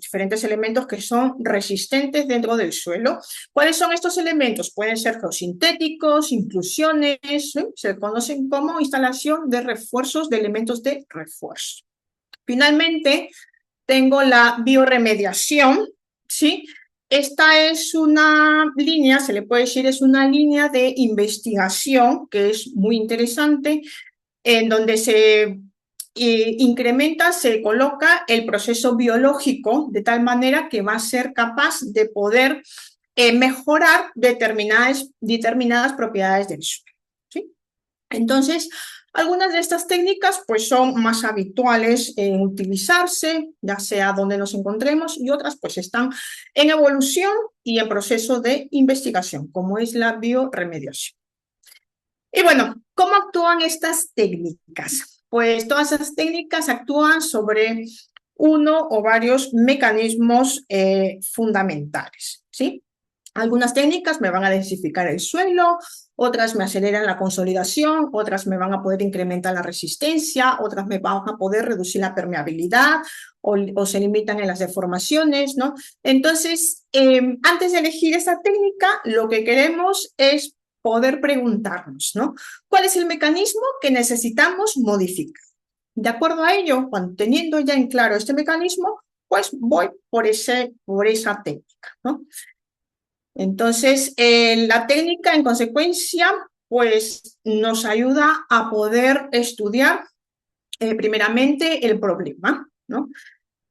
A: que son resistentes dentro del suelo. ¿Cuáles son estos elementos? Pueden ser geosintéticos, inclusiones, ¿sí? Se conocen como instalación de refuerzos de elementos de refuerzo. Finalmente, tengo la bioremediación, ¿sí? Esta es una línea, se le puede decir, es una línea de investigación que es muy interesante, en donde se incrementa, se coloca el proceso biológico de tal manera que va a ser capaz de poder mejorar determinadas propiedades del suelo, ¿sí? Entonces, algunas de estas técnicas pues son más habituales en utilizarse, ya sea donde nos encontremos, y otras pues están en evolución y en proceso de investigación, como es la bioremediación. Y bueno, ¿cómo actúan estas técnicas? Pues todas esas técnicas actúan sobre uno o varios mecanismos fundamentales, ¿sí? Algunas técnicas me van a densificar el suelo, otras me aceleran la consolidación, otras me van a poder incrementar la resistencia, otras me van a poder reducir la permeabilidad o se limitan en las deformaciones, ¿no? Entonces, antes de elegir esta técnica, lo que queremos es poder preguntarnos, ¿no? ¿Cuál es el mecanismo que necesitamos modificar? De acuerdo a ello, cuando teniendo ya en claro este mecanismo, pues voy por esa técnica, ¿no? Entonces, la técnica, en consecuencia, pues nos ayuda a poder estudiar primeramente el problema, ¿no?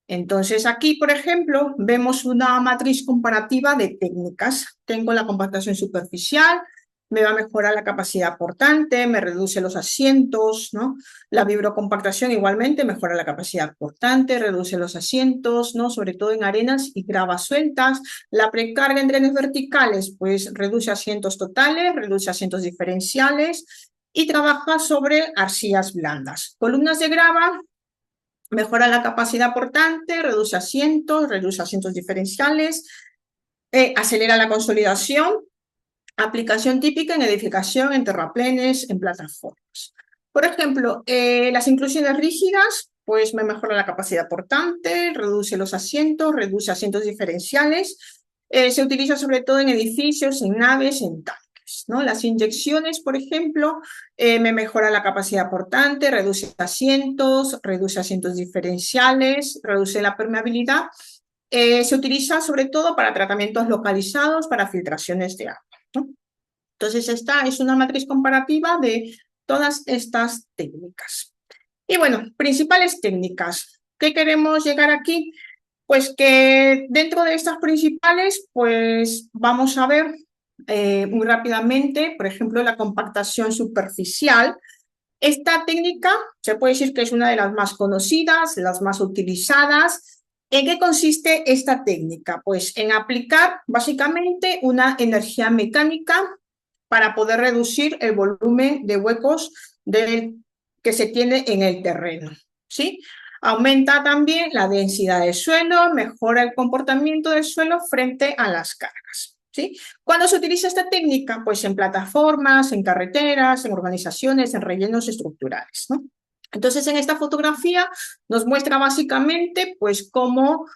A: Entonces, aquí, por ejemplo, vemos una matriz comparativa de técnicas. Tengo la compactación superficial, me va a mejorar la capacidad portante, me reduce los asientos, ¿no? La vibrocompactación igualmente mejora la capacidad portante, reduce los asientos, ¿no? Sobre todo en arenas y gravas sueltas. La precarga en drenes verticales, pues reduce asientos totales, reduce asientos diferenciales y trabaja sobre arcillas blandas. Columnas de grava, mejora la capacidad portante, reduce asientos diferenciales, acelera la consolidación, aplicación típica en edificación, en terraplenes, en plataformas. Por ejemplo, las inclusiones rígidas, pues me mejora la capacidad portante, reduce los asientos, reduce asientos diferenciales, se utiliza sobre todo en edificios, en naves, en tanques, ¿no? Las inyecciones, por ejemplo, me mejora la capacidad portante, reduce asientos diferenciales, reduce la permeabilidad. Se utiliza sobre todo para tratamientos localizados, para filtraciones de agua, ¿no? Entonces, esta es una matriz comparativa de todas estas técnicas. Y bueno, principales técnicas. ¿Qué queremos llegar aquí? Pues que dentro de estas principales, pues vamos a ver muy rápidamente, por ejemplo, la compactación superficial. Esta técnica se puede decir que es una de las más conocidas, las más utilizadas. ¿En qué consiste esta técnica? Pues en aplicar básicamente una energía mecánica para poder reducir el volumen de huecos que se tiene en el terreno, ¿sí? Aumenta también la densidad del suelo, mejora el comportamiento del suelo frente a las cargas, ¿sí? ¿Cuándo se utiliza esta técnica? Pues en plataformas, en carreteras, en urbanizaciones, en rellenos estructurales, ¿no? Entonces, en esta fotografía nos muestra básicamente pues cómo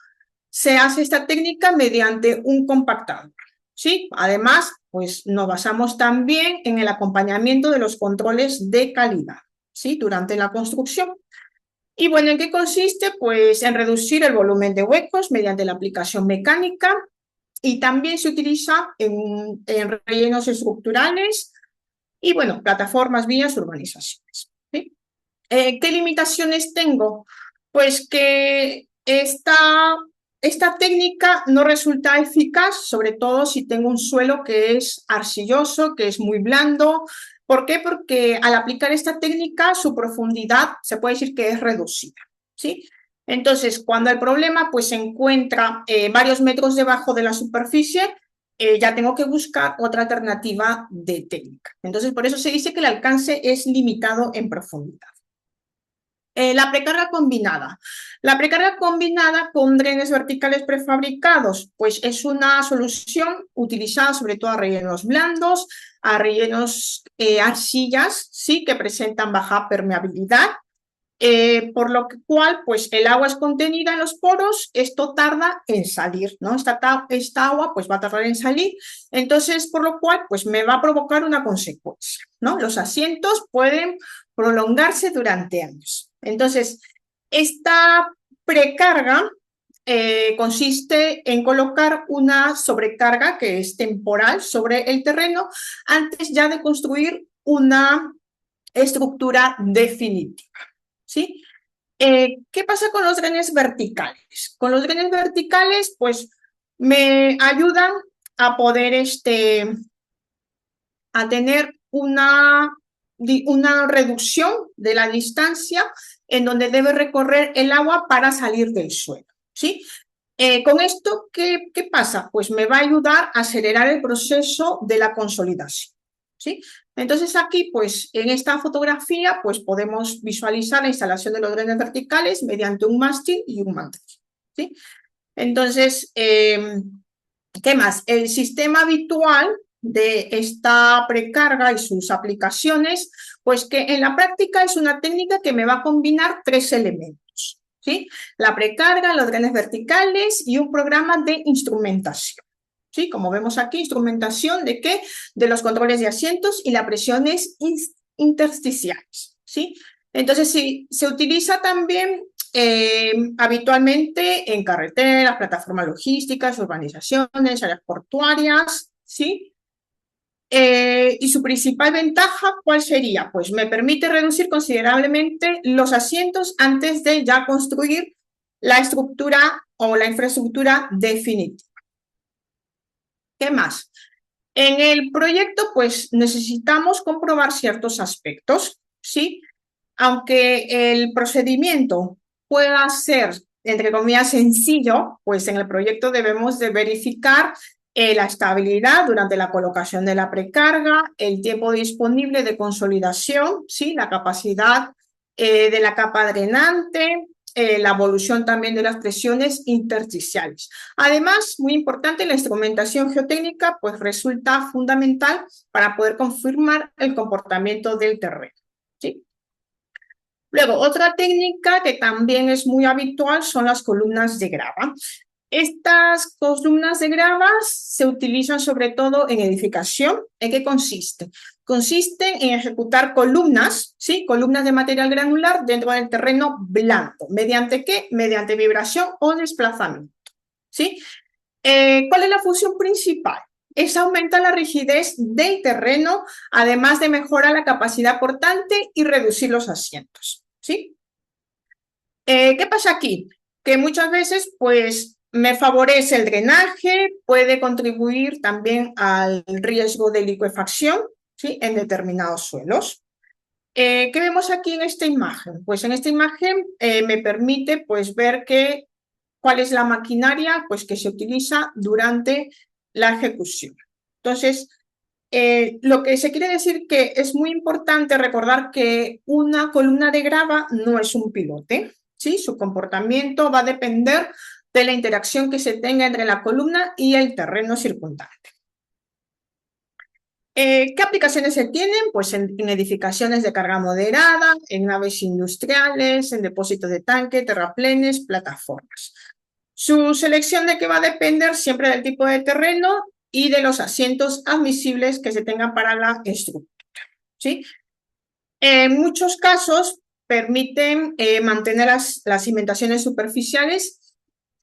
A: se hace esta técnica mediante un compactador, ¿sí? Además, pues nos basamos también en el acompañamiento de los controles de calidad, ¿sí? Durante la construcción. Y bueno, ¿en qué consiste? Pues en reducir el volumen de huecos mediante la aplicación mecánica y también se utiliza en rellenos estructurales y bueno, plataformas, vías, urbanizaciones, ¿sí? ¿Qué limitaciones tengo? Pues que esta técnica no resulta eficaz, sobre todo si tengo un suelo que es arcilloso, que es muy blando. ¿Por qué? Porque al aplicar esta técnica, su profundidad se puede decir que es reducida, ¿sí? Entonces, cuando el problema pues, se encuentra varios metros debajo de la superficie, ya tengo que buscar otra alternativa de técnica. Entonces, por eso se dice que el alcance es limitado en profundidad. La precarga combinada. La precarga combinada con drenes verticales prefabricados, pues es una solución utilizada sobre todo a rellenos blandos, a rellenos arcillas, sí, que presentan baja permeabilidad, por lo cual, pues el agua es contenida en los poros, esto tarda en salir, ¿no? Esta agua, pues va a tardar en salir, entonces, por lo cual, pues me va a provocar una consecuencia, ¿no? Los asientos pueden prolongarse durante años. Entonces, esta precarga consiste en colocar una sobrecarga que es temporal sobre el terreno antes ya de construir una estructura definitiva. ¿Sí? ¿Qué pasa con los drenes verticales? Con los drenes verticales, pues me ayudan a poder a tener una reducción de la distancia en donde debe recorrer el agua para salir del suelo. ¿Sí? Con esto, ¿qué pasa? Pues me va a ayudar a acelerar el proceso de la consolidación. ¿Sí? Entonces aquí, pues en esta fotografía, pues podemos visualizar la instalación de los drenes verticales mediante un mástil y un mantel. ¿Sí? Entonces, ¿qué más? El sistema habitual de esta precarga y sus aplicaciones, pues que en la práctica es una técnica que me va a combinar tres elementos, ¿sí? La precarga, los drenes verticales y un programa de instrumentación. ¿Sí? Como vemos aquí, instrumentación de qué? De los controles de asientos y las presiones intersticiales. ¿Sí? Entonces, sí, se utiliza también habitualmente en carreteras, plataformas logísticas, urbanizaciones, áreas portuarias, ¿sí? Y su principal ventaja, ¿cuál sería? Pues me permite reducir considerablemente los asientos antes de ya construir la estructura o la infraestructura definitiva. ¿Qué más? En el proyecto, pues necesitamos comprobar ciertos aspectos, ¿sí? Aunque el procedimiento pueda ser, entre comillas, sencillo, pues en el proyecto debemos de verificar la estabilidad durante la colocación de la precarga, el tiempo disponible de consolidación, ¿sí? La capacidad de la capa drenante, la evolución también de las presiones intersticiales. Además, muy importante, la instrumentación geotécnica pues resulta fundamental para poder confirmar el comportamiento del terreno, ¿sí? Luego, otra técnica que también es muy habitual son las columnas de grava. Estas columnas de grava se utilizan sobre todo en edificación. ¿En qué consiste? Consisten en ejecutar columnas, ¿sí? Columnas de material granular dentro del terreno blando. ¿Mediante qué? Mediante vibración o desplazamiento, ¿sí? ¿Cuál es la función principal? Es aumentar la rigidez del terreno, además de mejorar la capacidad portante y reducir los asientos, ¿sí? ¿Qué pasa aquí? Que muchas veces, pues, me favorece el drenaje, puede contribuir también al riesgo de liquefacción, ¿sí? En determinados suelos. ¿Qué vemos aquí en esta imagen? Pues en esta imagen me permite, pues, ver cuál es la maquinaria, pues, que se utiliza durante la ejecución. Entonces, lo que se quiere decir que es muy importante recordar que una columna de grava no es un pilote, ¿sí? Su comportamiento va a depender de la interacción que se tenga entre la columna y el terreno circundante. ¿Qué aplicaciones se tienen? Pues en edificaciones de carga moderada, en naves industriales, en depósitos de tanque, terraplenes, plataformas. Su selección de qué va a depender siempre del tipo de terreno y de los asientos admisibles que se tengan para la estructura, ¿sí? En muchos casos permiten mantener las cimentaciones superficiales,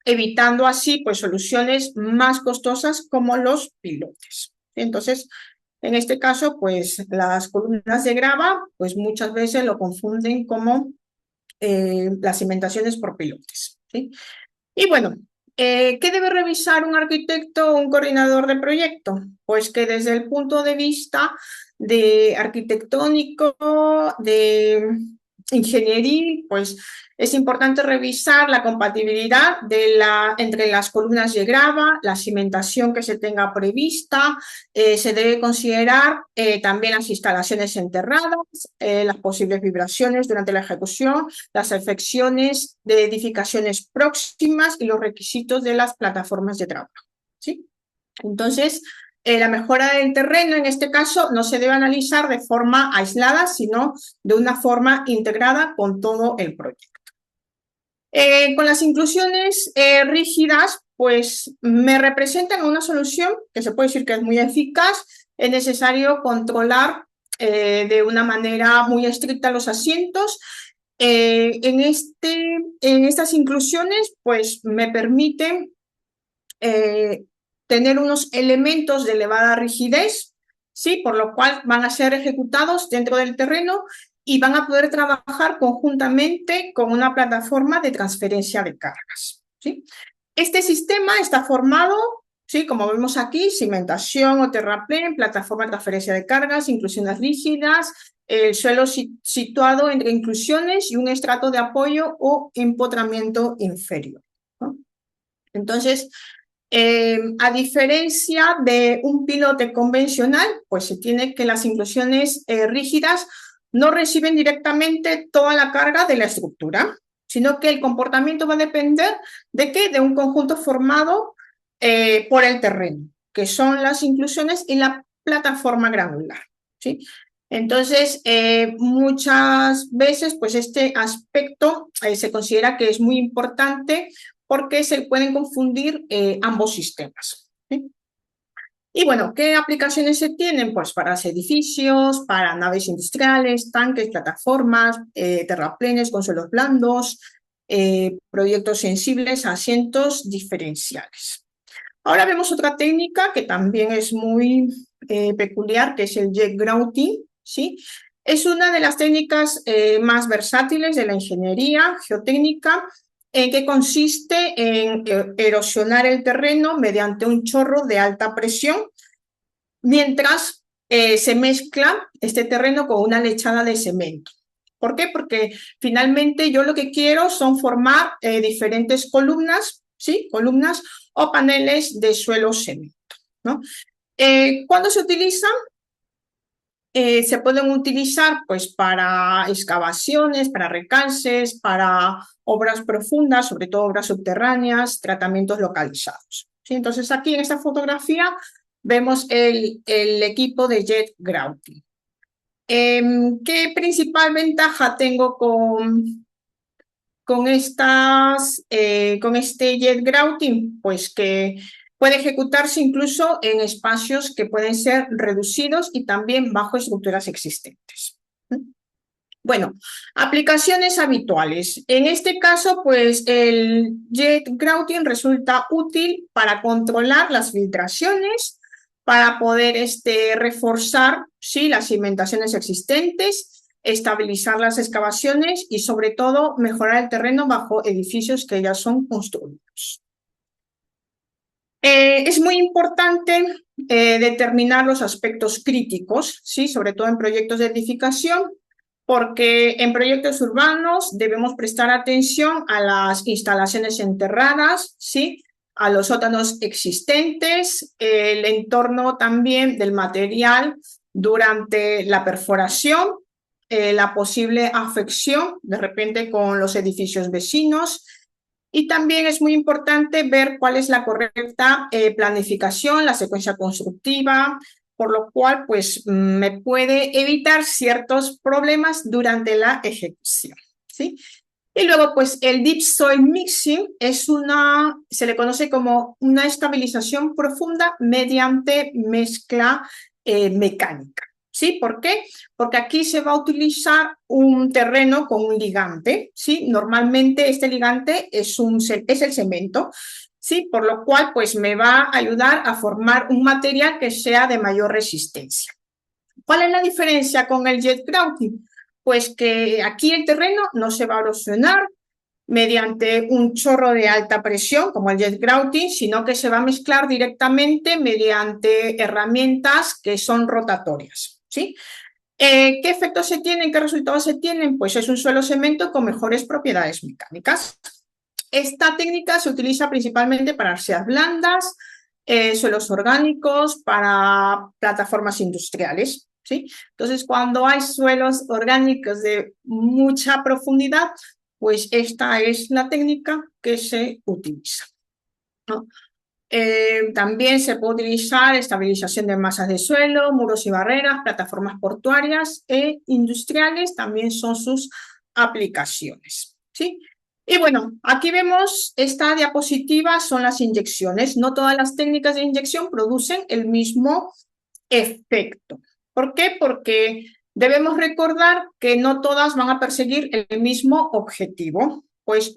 A: evitando así pues, soluciones más costosas como los pilotes. Entonces, en este caso, pues las columnas de grava, pues muchas veces lo confunden como las cimentaciones por pilotes, ¿sí? Y bueno, ¿qué debe revisar un arquitecto o un coordinador de proyecto? Pues que desde el punto de vista de arquitectónico, de ingenieril, pues es importante revisar la compatibilidad entre las columnas de grava, la cimentación que se tenga prevista, se debe considerar también las instalaciones enterradas, las posibles vibraciones durante la ejecución, las afecciones de edificaciones próximas y los requisitos de las plataformas de trabajo, ¿sí? Entonces, la mejora del terreno, en este caso, no se debe analizar de forma aislada, sino de una forma integrada con todo el proyecto. Con las inclusiones rígidas, pues me representan una solución que se puede decir que es muy eficaz. Es necesario controlar de una manera muy estricta los asientos. En estas inclusiones, pues me permiten tener unos elementos de elevada rigidez, ¿sí? Por lo cual van a ser ejecutados dentro del terreno y van a poder trabajar conjuntamente con una plataforma de transferencia de cargas, ¿sí? Este sistema está formado, ¿sí? Como vemos aquí, cimentación o terraplén, plataforma de transferencia de cargas, inclusiones rígidas, el suelo situado entre inclusiones y un estrato de apoyo o empotramiento inferior, ¿no? Entonces, a diferencia de un pilote convencional, pues se tiene que las inclusiones rígidas no reciben directamente toda la carga de la estructura, sino que el comportamiento va a depender de qué, de un conjunto formado por el terreno, que son las inclusiones y la plataforma granular, ¿sí? Entonces, muchas veces, pues este aspecto se considera que es muy importante porque se pueden confundir ambos sistemas, ¿sí? Y bueno, ¿qué aplicaciones se tienen? Pues para los edificios, para naves industriales, tanques, plataformas, terraplenes con suelos blandos, proyectos sensibles, asientos diferenciales. Ahora vemos otra técnica que también es muy peculiar, que es el jet grouting, ¿sí? Es una de las técnicas más versátiles de la ingeniería geotécnica, en que consiste en erosionar el terreno mediante un chorro de alta presión, mientras se mezcla este terreno con una lechada de cemento. ¿Por qué? Porque finalmente yo lo que quiero son formar diferentes columnas, ¿sí? Columnas o paneles de suelo cemento, ¿no? ¿Cuándo se utilizan? Se pueden utilizar pues para excavaciones, para recalces, para obras profundas, sobre todo obras subterráneas, tratamientos localizados, ¿sí? Entonces aquí en esta fotografía vemos el equipo de jet grouting. ¿Qué principal ventaja tengo con este jet grouting? Pues que puede ejecutarse incluso en espacios que pueden ser reducidos y también bajo estructuras existentes. Bueno, aplicaciones habituales. En este caso, pues el jet grouting resulta útil para controlar las filtraciones, para poder reforzar, ¿sí?, las cimentaciones existentes, estabilizar las excavaciones y sobre todo mejorar el terreno bajo edificios que ya son construidos. Es muy importante determinar los aspectos críticos, ¿sí?, sobre todo en proyectos de edificación, porque en proyectos urbanos debemos prestar atención a las instalaciones enterradas, ¿sí?, a los sótanos existentes, el entorno también del material durante la perforación, la posible afección de repente con los edificios vecinos. Y también es muy importante ver cuál es la correcta planificación, la secuencia constructiva, por lo cual pues me puede evitar ciertos problemas durante la ejecución, ¿sí? Y luego pues el Deep Soil Mixing se le conoce como una estabilización profunda mediante mezcla mecánica, ¿sí? ¿Por qué? Porque aquí se va a utilizar un terreno con un ligante, ¿sí? Normalmente este ligante es el cemento, ¿sí? Por lo cual, pues me va a ayudar a formar un material que sea de mayor resistencia. ¿Cuál es la diferencia con el jet grouting? Pues que aquí el terreno no se va a erosionar mediante un chorro de alta presión, como el jet grouting, sino que se va a mezclar directamente mediante herramientas que son rotatorias, ¿sí? ¿Qué efectos se tienen? ¿Qué resultados se tienen? Pues es un suelo cemento con mejores propiedades mecánicas. Esta técnica se utiliza principalmente para arcillas blandas, suelos orgánicos, para plataformas industriales, ¿sí? Entonces, cuando hay suelos orgánicos de mucha profundidad, pues esta es la técnica que se utiliza, ¿no? También se puede utilizar estabilización de masas de suelo, muros y barreras, plataformas portuarias e industriales, también son sus aplicaciones, ¿sí? Y bueno, aquí vemos esta diapositiva, son las inyecciones. No todas las técnicas de inyección producen el mismo efecto. ¿Por qué? Porque debemos recordar que no todas van a perseguir el mismo objetivo. Pues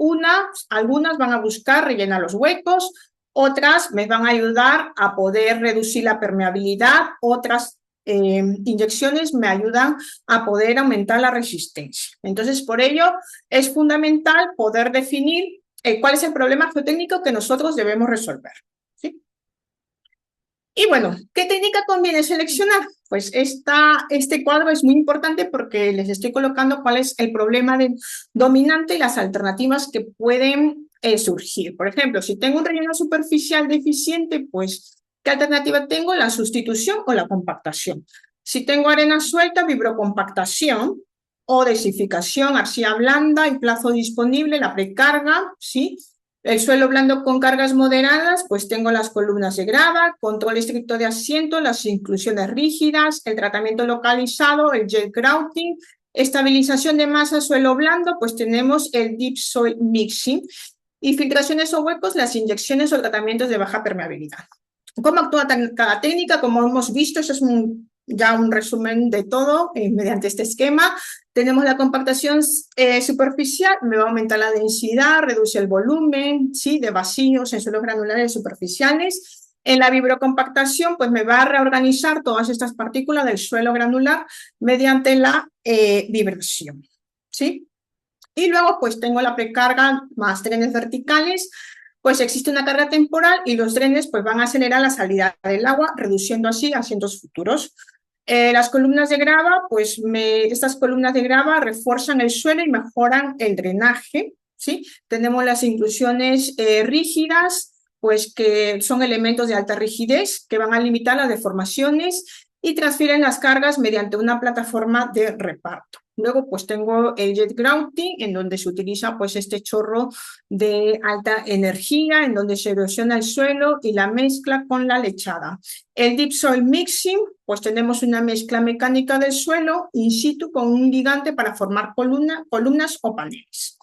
A: algunas van a buscar rellenar los huecos, otras me van a ayudar a poder reducir la permeabilidad, otras inyecciones me ayudan a poder aumentar la resistencia. Entonces, por ello es fundamental poder definir cuál es el problema geotécnico que nosotros debemos resolver, ¿sí? Y bueno, ¿qué técnica conviene seleccionar? Pues este cuadro es muy importante porque les estoy colocando cuál es el problema dominante y las alternativas que pueden surgir. Por ejemplo, si tengo un relleno superficial deficiente, pues, ¿qué alternativa tengo? La sustitución o la compactación. Si tengo arena suelta, vibrocompactación o desificación, arcilla blanda y plazo disponible, la precarga, ¿sí? El suelo blando con cargas moderadas, pues tengo las columnas de grava, control estricto de asiento, las inclusiones rígidas, el tratamiento localizado, el jet grouting, estabilización de masa, suelo blando, pues tenemos el deep soil mixing y filtraciones o huecos, las inyecciones o tratamientos de baja permeabilidad. ¿Cómo actúa cada técnica? Como hemos visto, eso es ya un resumen de todo mediante este esquema. Tenemos la compactación superficial, me va a aumentar la densidad, reduce el volumen, ¿sí? De vacíos en suelos granulares superficiales. En la vibrocompactación, pues me va a reorganizar todas estas partículas del suelo granular mediante la vibración, ¿sí? Y luego, pues tengo la precarga más drenes verticales, pues existe una carga temporal y los drenes pues van a acelerar la salida del agua, reduciendo así asientos futuros. Las columnas de grava, pues estas columnas de grava refuerzan el suelo y mejoran el drenaje, ¿sí? Tenemos las inclusiones rígidas, pues que son elementos de alta rigidez que van a limitar las deformaciones y transfieren las cargas mediante una plataforma de reparto. Luego, pues tengo el jet grouting, en donde se utiliza pues este chorro de alta energía, en donde se erosiona el suelo y la mezcla con la lechada. El deep soil mixing, pues tenemos una mezcla mecánica del suelo in situ con un ligante para formar columnas o paneles.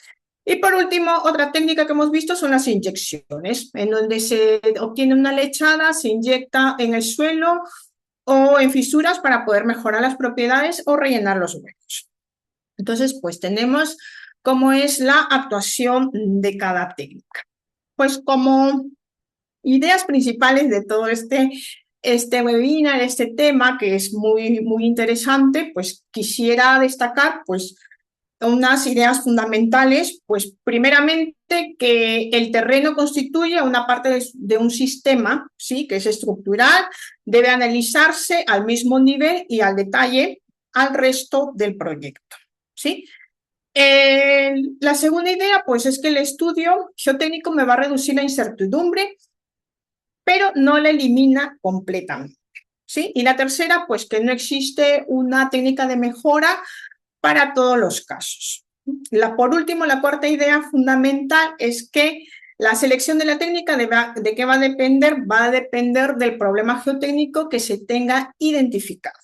A: Y por último, otra técnica que hemos visto son las inyecciones, en donde se obtiene una lechada, se inyecta en el suelo o en fisuras para poder mejorar las propiedades o rellenar los huecos. Entonces, pues tenemos cómo es la actuación de cada técnica. Pues como ideas principales de todo este webinar, este tema que es muy, muy interesante, pues quisiera destacar pues unas ideas fundamentales, pues primeramente que el terreno constituye una parte de un sistema, ¿sí? Que es estructural, debe analizarse al mismo nivel y al detalle al resto del proyecto, ¿sí? La segunda idea, pues es que el estudio geotécnico me va a reducir la incertidumbre, pero no la elimina completamente, ¿sí? Y la tercera, pues que no existe una técnica de mejora para todos los casos. Por último, la cuarta idea fundamental es que la selección de la técnica ¿de qué va a depender? Va a depender del problema geotécnico que se tenga identificado.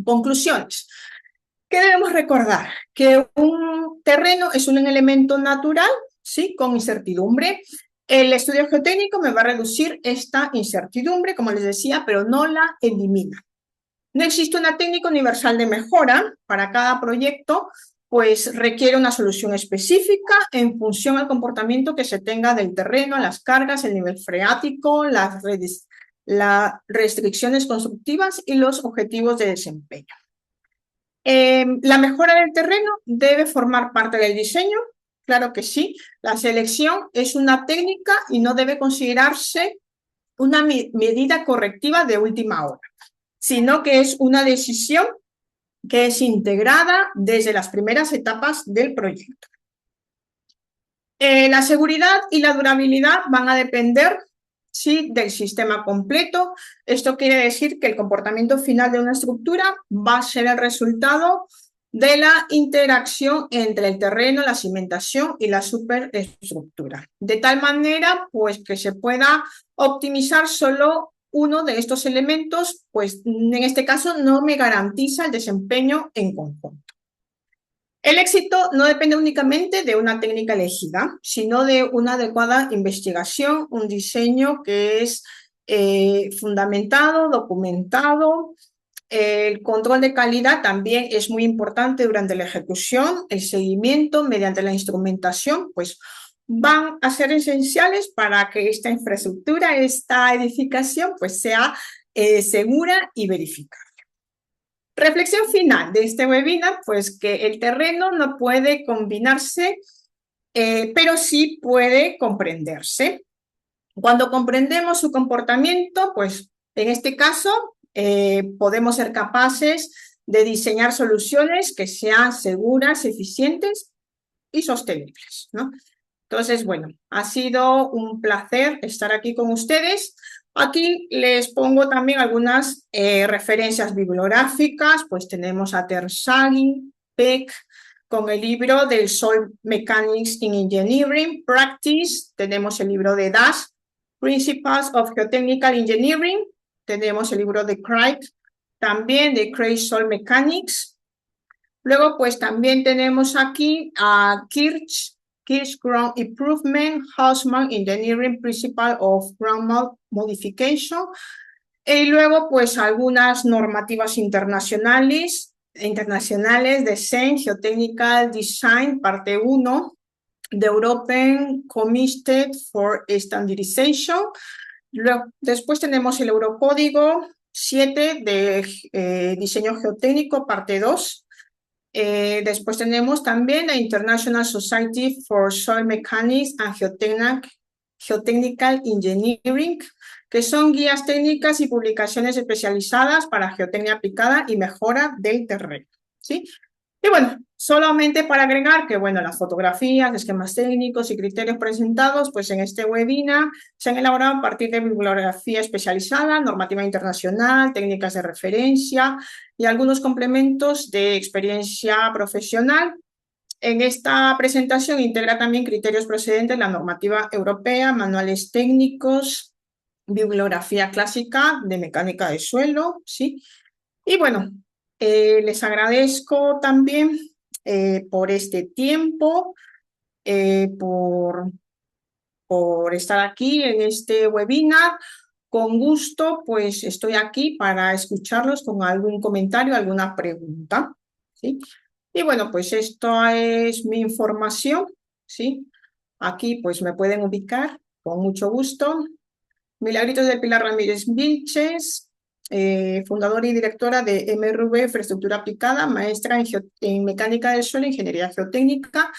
A: Conclusiones. ¿Qué debemos recordar? Que un terreno es un elemento natural, ¿sí? Con incertidumbre. El estudio geotécnico me va a reducir esta incertidumbre, como les decía, pero no la elimina. No existe una técnica universal de mejora para cada proyecto, pues requiere una solución específica en función al comportamiento que se tenga del terreno, las cargas, el nivel freático, las restricciones constructivas y los objetivos de desempeño. La mejora del terreno debe formar parte del diseño, claro que sí. La selección es una técnica y no debe considerarse una medida correctiva de última hora, sino que es una decisión que es integrada desde las primeras etapas del proyecto. La seguridad y la durabilidad van a depender, sí, del sistema completo. Esto quiere decir que el comportamiento final de una estructura va a ser el resultado de la interacción entre el terreno, la cimentación y la superestructura. De tal manera, pues, que se pueda optimizar solo uno de estos elementos, pues en este caso no me garantiza el desempeño en conjunto. El éxito no depende únicamente de una técnica elegida, sino de una adecuada investigación, un diseño que es fundamentado, documentado. El control de calidad también es muy importante durante la ejecución, el seguimiento mediante la instrumentación, pues van a ser esenciales para que esta infraestructura, esta edificación, pues sea segura y verificada. Reflexión final de este webinar, pues que el terreno no puede combinarse, pero sí puede comprenderse. Cuando comprendemos su comportamiento, pues en este caso podemos ser capaces de diseñar soluciones que sean seguras, eficientes y sostenibles, ¿no? Entonces, bueno, ha sido un placer estar aquí con ustedes. Aquí les pongo también algunas referencias bibliográficas, pues tenemos a Terzaghi, Peck, con el libro del Soil Mechanics in Engineering Practice, tenemos el libro de Das, Principles of Geotechnical Engineering, tenemos el libro de Craig, también de Craig Soil Mechanics. Luego, pues también tenemos aquí a Kirch Ground Improvement, Hausmann Engineering Principle of Ground Modification. Y luego, pues algunas normativas internacionales de SEN, Geotechnical Design, parte 1, de European Committee for Standardization. Luego, después tenemos el Eurocódigo 7 de Diseño Geotécnico, parte 2. Después tenemos también la International Society for Soil Mechanics and Geotechnical Engineering, que son guías técnicas y publicaciones especializadas para geotecnia aplicada y mejora del terreno, ¿sí? Y bueno, solamente para agregar que, bueno, las fotografías, esquemas técnicos y criterios presentados, pues en este webinar se han elaborado a partir de bibliografía especializada, normativa internacional, técnicas de referencia y algunos complementos de experiencia profesional. En esta presentación integra también criterios procedentes de la normativa europea, manuales técnicos, bibliografía clásica de mecánica de suelo, ¿sí? Y bueno, les agradezco también por este tiempo, por estar aquí en este webinar. Con gusto, pues estoy aquí para escucharlos con algún comentario, alguna pregunta, ¿sí? Y bueno, pues esto es mi información, ¿sí? Aquí pues me pueden ubicar con mucho gusto. Milagritos del Pilar Ramírez Vilches, fundadora y directora de MRV Infraestructura Aplicada, maestra en Mecánica del Suelo, Ingeniería Geotécnica.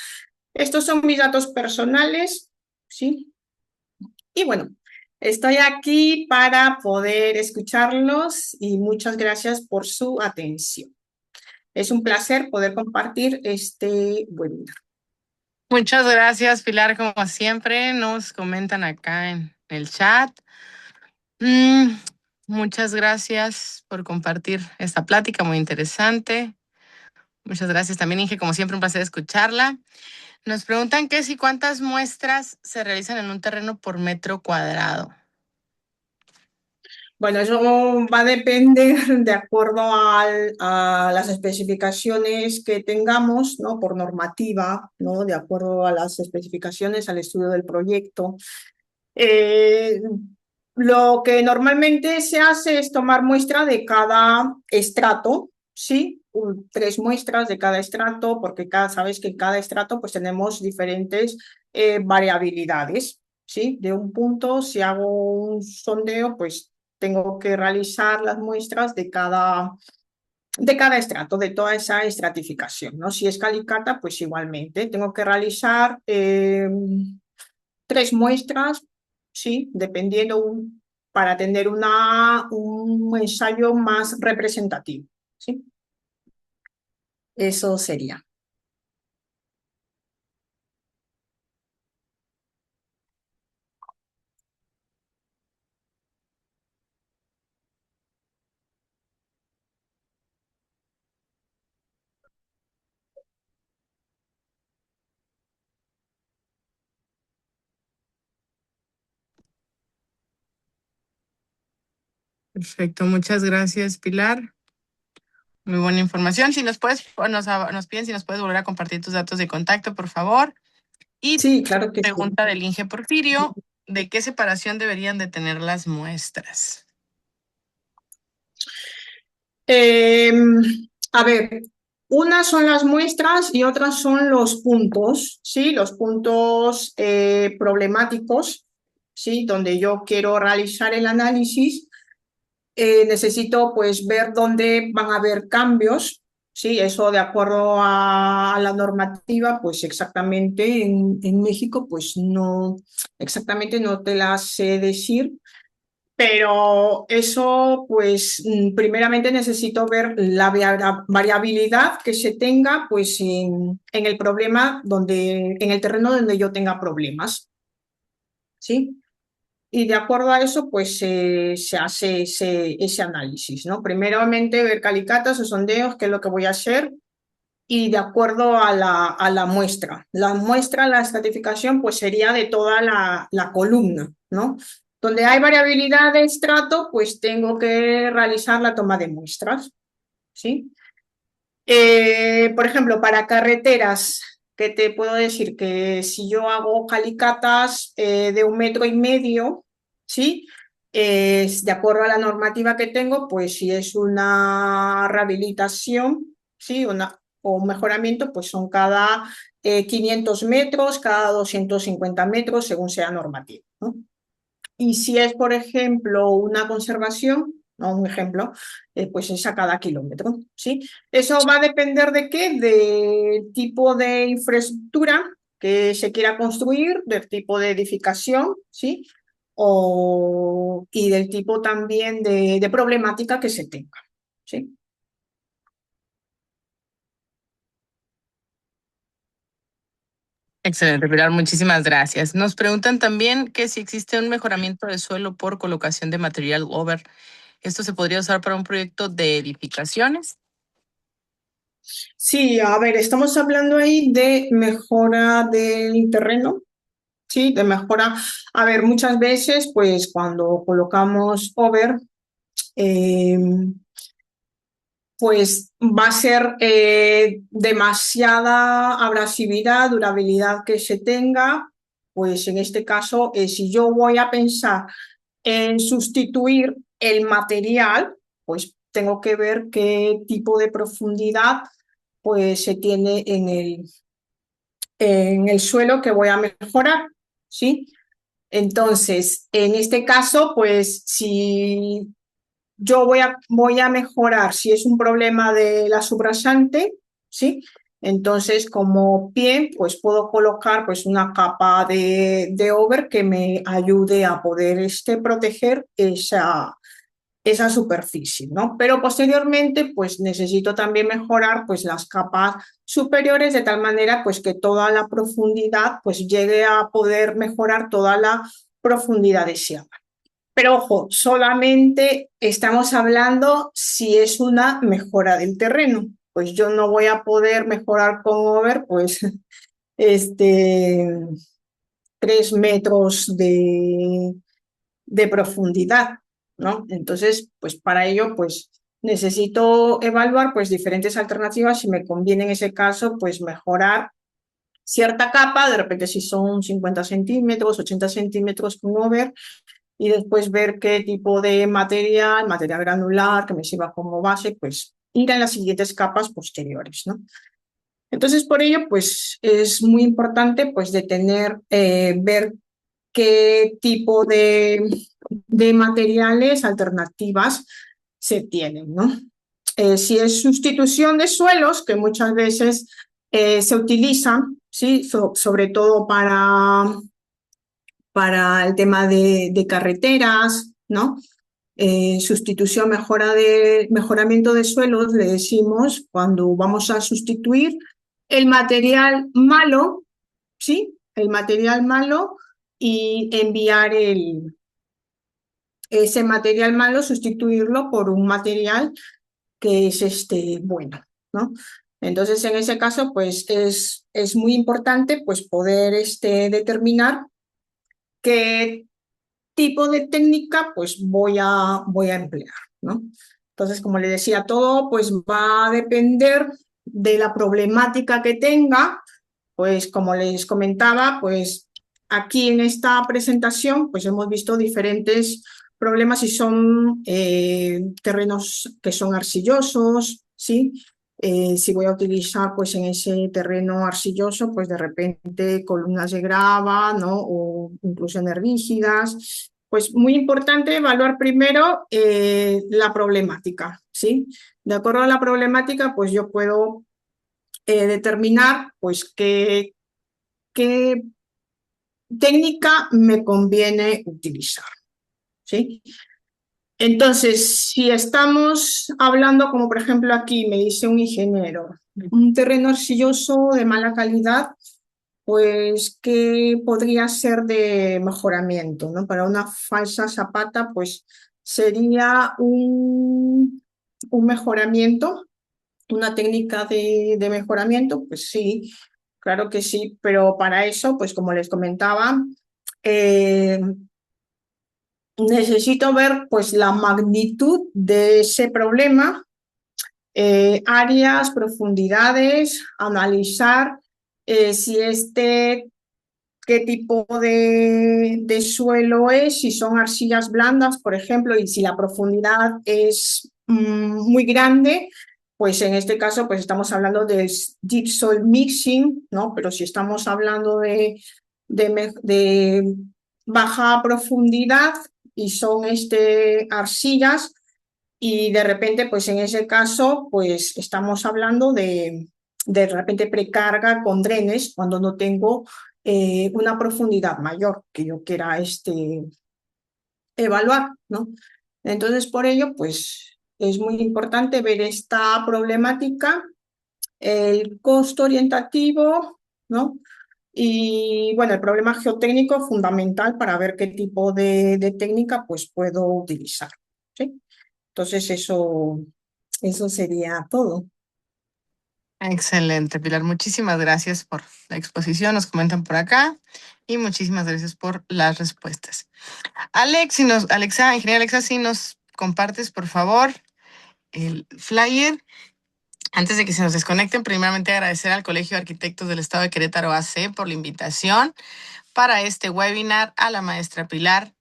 A: Estos son mis datos personales, ¿sí? Y bueno, estoy aquí para poder escucharlos y muchas gracias por su atención. Es un placer poder compartir este webinar.
B: Muchas gracias, Pilar, como siempre. Nos comentan acá en el chat. Muchas gracias por compartir esta plática muy interesante. Muchas gracias también, Inge, como siempre, un placer escucharla. Nos preguntan qué y cuántas muestras se realizan en un terreno por metro cuadrado.
A: Bueno, eso va a depender de acuerdo a las especificaciones que tengamos, ¿no? Por normativa, ¿no? De acuerdo a las especificaciones, al estudio del proyecto. Lo que normalmente se hace es tomar muestra de cada estrato, ¿sí? 3 muestras de cada estrato, porque sabes que en cada estrato pues tenemos diferentes variabilidades, ¿sí? De un punto, si hago un sondeo, pues tengo que realizar las muestras de cada estrato, de toda esa estratificación, ¿no? Si es calicata, pues igualmente tengo que realizar 3 muestras, ¿sí? Dependiendo para tener un ensayo más representativo, ¿sí? Eso sería.
B: Perfecto, muchas gracias, Pilar. Muy buena información. Si nos puedes, nos piden si nos puedes volver a compartir tus datos de contacto, por favor. Y
A: Sí, claro que sí.
B: pregunta del Inge Porfirio, ¿de qué separación deberían de tener las muestras?
A: Eh, a ver, unas son las muestras y otras son los puntos, ¿sí? Los puntos problemáticos, ¿sí? Donde yo quiero realizar el análisis. Necesito pues ver dónde van a haber cambios, ¿sí? Eso de acuerdo a la normativa, pues exactamente en México, pues no, exactamente no te la sé decir. Pero eso, pues, primeramente necesito ver la variabilidad que se tenga, pues, en el problema donde, en el terreno donde yo tenga problemas, ¿sí? Y de acuerdo a eso, pues, se hace ese análisis, ¿no? Primeramente ver calicatas o sondeos, qué es lo que voy a hacer, y de acuerdo a la muestra. La muestra, la estratificación, pues sería de toda la columna, ¿no? Donde hay variabilidad de estrato, pues tengo que realizar la toma de muestras, ¿sí? Por ejemplo, para carreteras, ¿qué te puedo decir? Que si yo hago calicatas de 1,5 metros, ¿sí? De acuerdo a la normativa que tengo, pues si es una rehabilitación, ¿sí? O un mejoramiento, pues son cada 500 metros, cada 250 metros, según sea normativa, ¿no? Y si es, por ejemplo, una conservación, no un ejemplo, pues es a cada kilómetro, ¿sí? Eso va a depender de qué, del tipo de infraestructura que se quiera construir, del tipo de edificación, ¿sí? Y del tipo también de problemática que se tenga, ¿sí?
B: Excelente, Pilar, muchísimas gracias. Nos preguntan también que si existe un mejoramiento de suelo por colocación de material over. ¿Esto se podría usar para un proyecto de edificaciones?
A: Sí, a ver, estamos hablando ahí de mejora del terreno, sí, de mejora. A ver, muchas veces, pues cuando colocamos over, eh, pues va a ser demasiada abrasividad, durabilidad que se tenga. Pues en este caso, si yo voy a pensar en sustituir el material, pues tengo que ver qué tipo de profundidad pues se tiene en el suelo que voy a mejorar, ¿sí? Entonces, en este caso, pues si yo voy a mejorar, si es un problema de la subrasante, ¿sí? Entonces, como pie, pues puedo colocar pues una capa de over que me ayude a poder proteger esa superficie, ¿no? Pero posteriormente, pues necesito también mejorar pues las capas superiores de tal manera pues que toda la profundidad pues llegue a poder mejorar toda la profundidad deseada. Pero ojo, solamente estamos hablando si es una mejora del terreno. Pues yo no voy a poder mejorar con over pues este 3 metros de profundidad, ¿no? Entonces, pues para ello, pues necesito evaluar pues diferentes alternativas. Si me conviene en ese caso, pues mejorar cierta capa, de repente si son 50 centímetros, 80 centímetros con over, y después ver qué tipo de material granular que me sirva como base, pues ir a las siguientes capas posteriores, ¿no? Entonces, por ello, pues es muy importante pues ver qué tipo de materiales alternativas se tienen, ¿no? Si es sustitución de suelos, que muchas veces se utilizan, ¿sí? Sobre todo para el tema de carreteras, ¿no? sustitución, mejoramiento de suelos, le decimos cuando vamos a sustituir el material malo, ¿sí? El material malo y enviar ese material malo, sustituirlo por un material que es bueno, ¿no? Entonces, en ese caso, pues es muy importante pues, poder determinar qué tipo de técnica pues voy a emplear, ¿no? Entonces, como le decía, todo pues va a depender de la problemática que tenga, pues como les comentaba, pues aquí en esta presentación pues hemos visto diferentes problemas y son terrenos que son arcillosos, ¿sí? Si voy a utilizar pues en ese terreno arcilloso pues de repente columnas de grava, ¿no? O incluso herbícidas. Pues muy importante evaluar primero la problemática, ¿sí? De acuerdo a la problemática pues yo puedo determinar pues qué técnica me conviene utilizar, ¿sí? Entonces, si estamos hablando, como por ejemplo aquí me dice un ingeniero, un terreno arcilloso de mala calidad, pues, ¿qué podría ser de mejoramiento, ¿no? Para una falsa zapata, pues sería un mejoramiento, una técnica de mejoramiento, pues sí, claro que sí, pero para eso, pues como les comentaba, eh, necesito ver pues la magnitud de ese problema, áreas, profundidades, analizar si qué tipo de suelo es, si son arcillas blandas, por ejemplo, y si la profundidad es muy grande, pues en este caso pues estamos hablando de deep soil mixing, ¿no? Pero si estamos hablando de baja profundidad y son arcillas, y de repente, pues en ese caso, pues estamos hablando de repente precarga con drenes cuando no tengo una profundidad mayor que yo quiera evaluar, ¿no? Entonces, por ello, pues es muy importante ver esta problemática, el costo orientativo, ¿no? Y bueno, el problema geotécnico fundamental para ver qué tipo de técnica pues puedo utilizar, ¿sí? Entonces, eso sería todo.
B: Excelente, Pilar. Muchísimas gracias por la exposición, nos comentan por acá, y muchísimas gracias por las respuestas. Ingeniera Alexa, si nos compartes, por favor, el flyer. Antes de que se nos desconecten, primeramente agradecer al Colegio de Arquitectos del Estado de Querétaro AC por la invitación para este webinar, a la maestra Pilar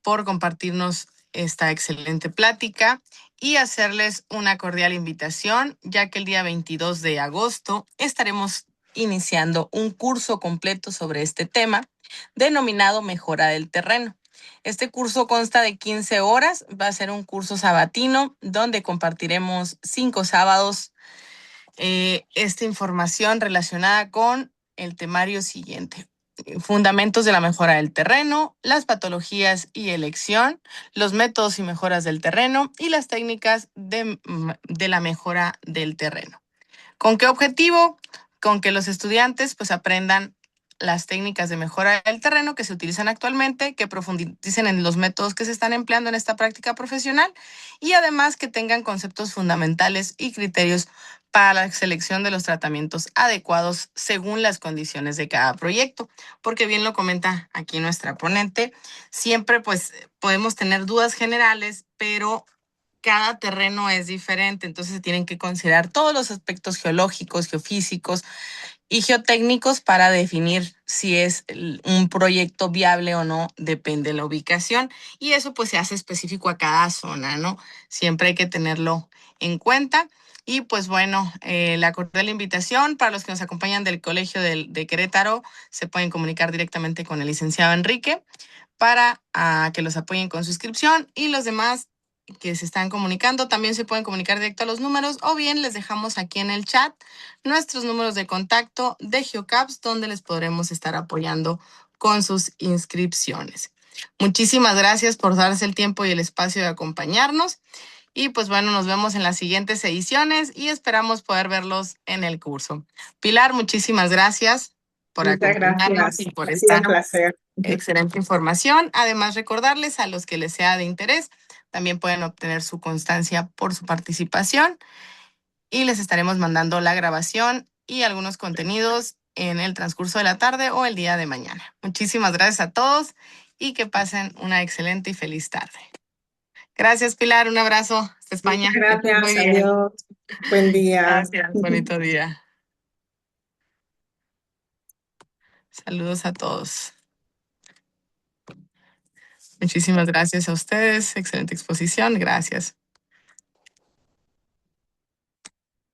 B: por compartirnos esta excelente plática y hacerles una cordial invitación, ya que el día 22 de agosto estaremos iniciando un curso completo sobre este tema denominado Mejora del Terreno. Este curso consta de 15 horas, va a ser un curso sabatino donde compartiremos 5 sábados esta información relacionada con el temario siguiente: fundamentos de la mejora del terreno, las patologías y elección, los métodos y mejoras del terreno y las técnicas de la mejora del terreno. ¿Con qué objetivo? Con que los estudiantes pues aprendan las técnicas de mejora del terreno que se utilizan actualmente, que profundicen en los métodos que se están empleando en esta práctica profesional y además que tengan conceptos fundamentales y criterios para la selección de los tratamientos adecuados según las condiciones de cada proyecto. Porque bien lo comenta aquí nuestra ponente, siempre pues podemos tener dudas generales, pero cada terreno es diferente, entonces se tienen que considerar todos los aspectos geológicos, geofísicos y geotécnicos para definir si es un proyecto viable o no, depende de la ubicación, y eso pues se hace específico a cada zona, ¿no? Siempre hay que tenerlo en cuenta. Y pues bueno, la cordial invitación para los que nos acompañan del Colegio de Querétaro, se pueden comunicar directamente con el licenciado Enrique para que los apoyen con su inscripción, y los demás que se están comunicando también se pueden comunicar directo a los números, o bien les dejamos aquí en el chat nuestros números de contacto de GeoCaps, donde les podremos estar apoyando con sus inscripciones. Muchísimas gracias por darse el tiempo y el espacio de acompañarnos. Y pues bueno, nos vemos en las siguientes ediciones y esperamos poder verlos en el curso. Pilar, muchísimas gracias por
A: Muchas
B: acompañarnos
A: gracias.
B: y por
A: Ha sido
B: esta
A: un placer.
B: excelente información. Además, recordarles a los que les sea de interés, también pueden obtener su constancia por su participación y les estaremos mandando la grabación y algunos contenidos en el transcurso de la tarde o el día de mañana. Muchísimas gracias a todos y que pasen una excelente y feliz tarde. Gracias, Pilar. Un abrazo hasta
A: Muchas
B: España. Que estés muy
A: gracias.
B: bien.
A: Adiós. Buen día.
B: Gracias. Bonito día. Saludos a todos. Muchísimas gracias a ustedes. Excelente exposición. Gracias.